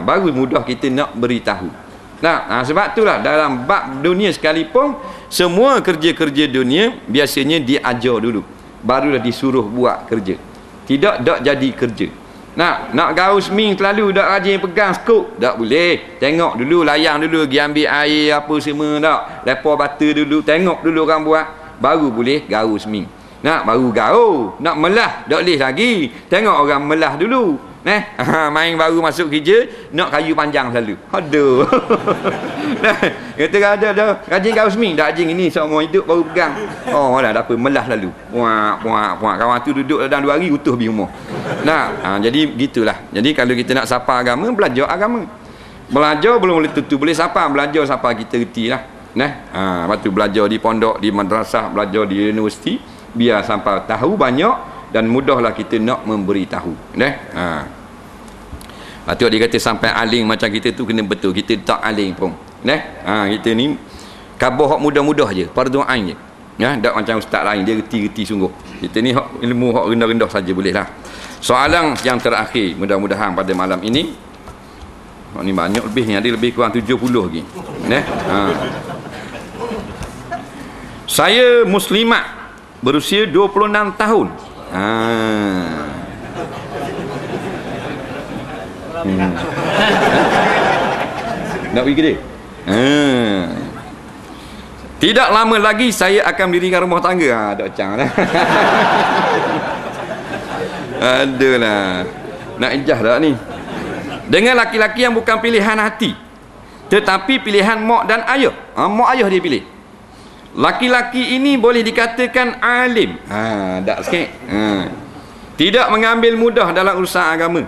Baru mudah kita nak beritahu. Sebab itulah dalam bab dunia sekalipun, semua kerja-kerja dunia biasanya diajar dulu, barulah disuruh buat kerja. Tidak jadi kerja. Nak gaus ming terlalu dak rajin pegang skop, tak boleh. Tengok dulu, layang dulu, pergi ambil air apa semua tak. Lepas bata dulu, tengok dulu orang buat, baru boleh gaus ming. Baru gaul. Nak melah tak boleh lagi. Tengok orang melah dulu. Main baru masuk kerja, nak kayu panjang selalu. Aduh. Kata ada rajin gaul seming, tak rajin ini seumur hidup baru pegang. Tak apa, melah lalu. Puak. Kawan tu duduk dalam 2 hari utuh di rumah. Jadi gitulah. Jadi kalau kita nak sapa agama, belajar agama. Belajar belum boleh tentu boleh sapa, belajar sapa kita retilah. Lepas tu belajar di pondok, di madrasah, belajar di universiti, biar sampai tahu banyak dan mudahlah kita nak memberitahu. Lepas tu dia kata sampai alim macam kita tu kena betul, kita tak alim pun. Kita ni khabar hak mudah-mudah je, fardu ain je. Tak macam ustaz lain, dia reti-reti sungguh. Kita ni hak ilmu hak rendah-rendah saja boleh lah. Soalan yang terakhir, mudah-mudahan pada malam ini, ni banyak lebih ni, ada lebih kurang 70 lagi. Saya muslimat berusia 26 tahun. Nak pergi dia? Tidak lama lagi saya akan mendirikan rumah tangga. Tak cang dah. Adalah. Nak ijah tak ni? Dengan laki-laki yang bukan pilihan hati, tetapi pilihan mak dan ayah. Mak ayah dia pilih. Laki-laki ini boleh dikatakan alim. Tak sikit. Tidak mengambil mudah dalam urusan agama.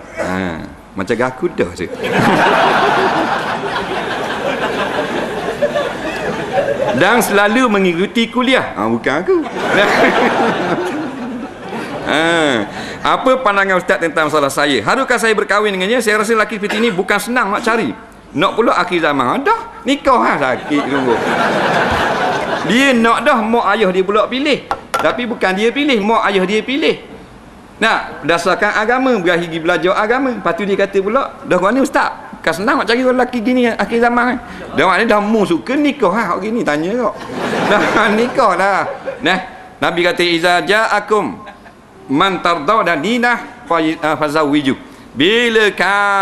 Macam aku dah je. Dan selalu mengikuti kuliah. Bukan aku. Apa pandangan ustaz tentang masalah saya? Haruskah saya berkahwin dengannya? Saya rasa lelaki seperti ini bukan senang nak cari. Nak pula akhir zaman. Dah nikah sakit dulu. Dia nak dah, mak ayah dia pula pilih. Tapi bukan dia pilih, mak ayah dia pilih. Berdasarkan agama, pergi belajar agama. Lepas tu dia kata pula, dah kau ni ustaz, bukan senang nak cari orang lelaki gini akhir zaman. Dah maknanya dah mu suka nikah hari ni, tanya kau. Dah nikah dah. Nabi kata, iza ja'akum man tardawna dinah fazawwiju. Bila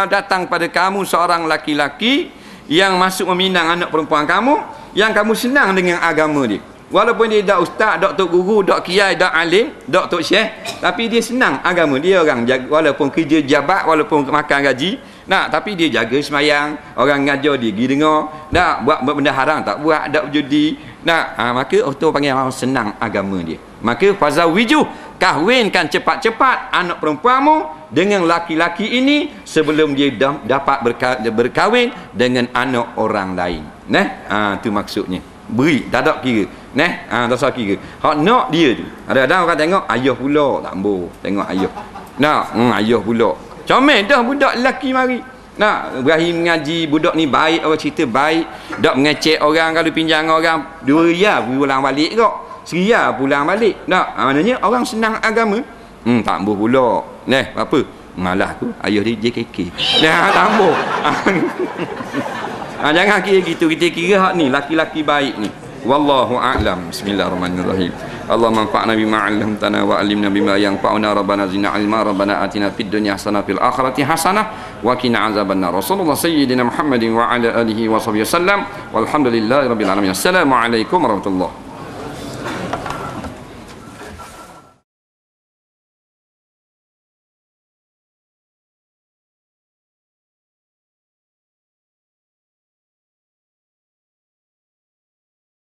datang pada kamu seorang laki-laki yang masuk meminang anak perempuan kamu, yang kamu senang dengan agama dia, walaupun dia dak ustaz, dak tok guru, dak kiai, dak alim, dak tok syekh, tapi dia senang agama dia. Orang walaupun kerja jabat, walaupun makan gaji, Nak, tapi dia jaga semayang, orang ngajar dia pergi dengar. Nak, buat benda haram tak buat, tak berjudi. Nak, maka auto panggil orang senang agama dia. Maka fazawiju, kahwinkan cepat-cepat anak perempuanmu dengan laki-laki ini sebelum dia dapat berkahwin dengan anak orang lain. Tu maksudnya. Beri, tak ada kira. Tak usah kira. Hak nak dia tu. Ada-ada orang tengok ayah pula, tak ambo. Tengok ayah. Nak, ayah pula. Comel dah budak lelaki mari. Nak, Ibrahim mengaji budak ni baik, orang cerita baik. Tak mengecek orang kalau pinjam orang 2 riyal pulang balik kok. Seria pulang balik. Nak, maknanya orang senang agama. Tak ambo pula. Apa? Malah tu ayah dia JKK. Tak ambo. Jangan kira gitu, kita kira hak ni laki-laki baik ni. Wallahu a'lam. Bismillahirrahmanirrahim. Allahumma anfa'na bima 'allamtana wa 'allimna bima yanfa'una. Rabbana zidna 'ilma. Rabbana atina fid dunya hasanah fil akhirati hasanah wa qina 'adzabannar. Rasulullah sayyidina Muhammadin wa ala alihi wa sahbihi wasallam. Walhamdulillahirabbil alamin. Assalamualaikum warahmatullahi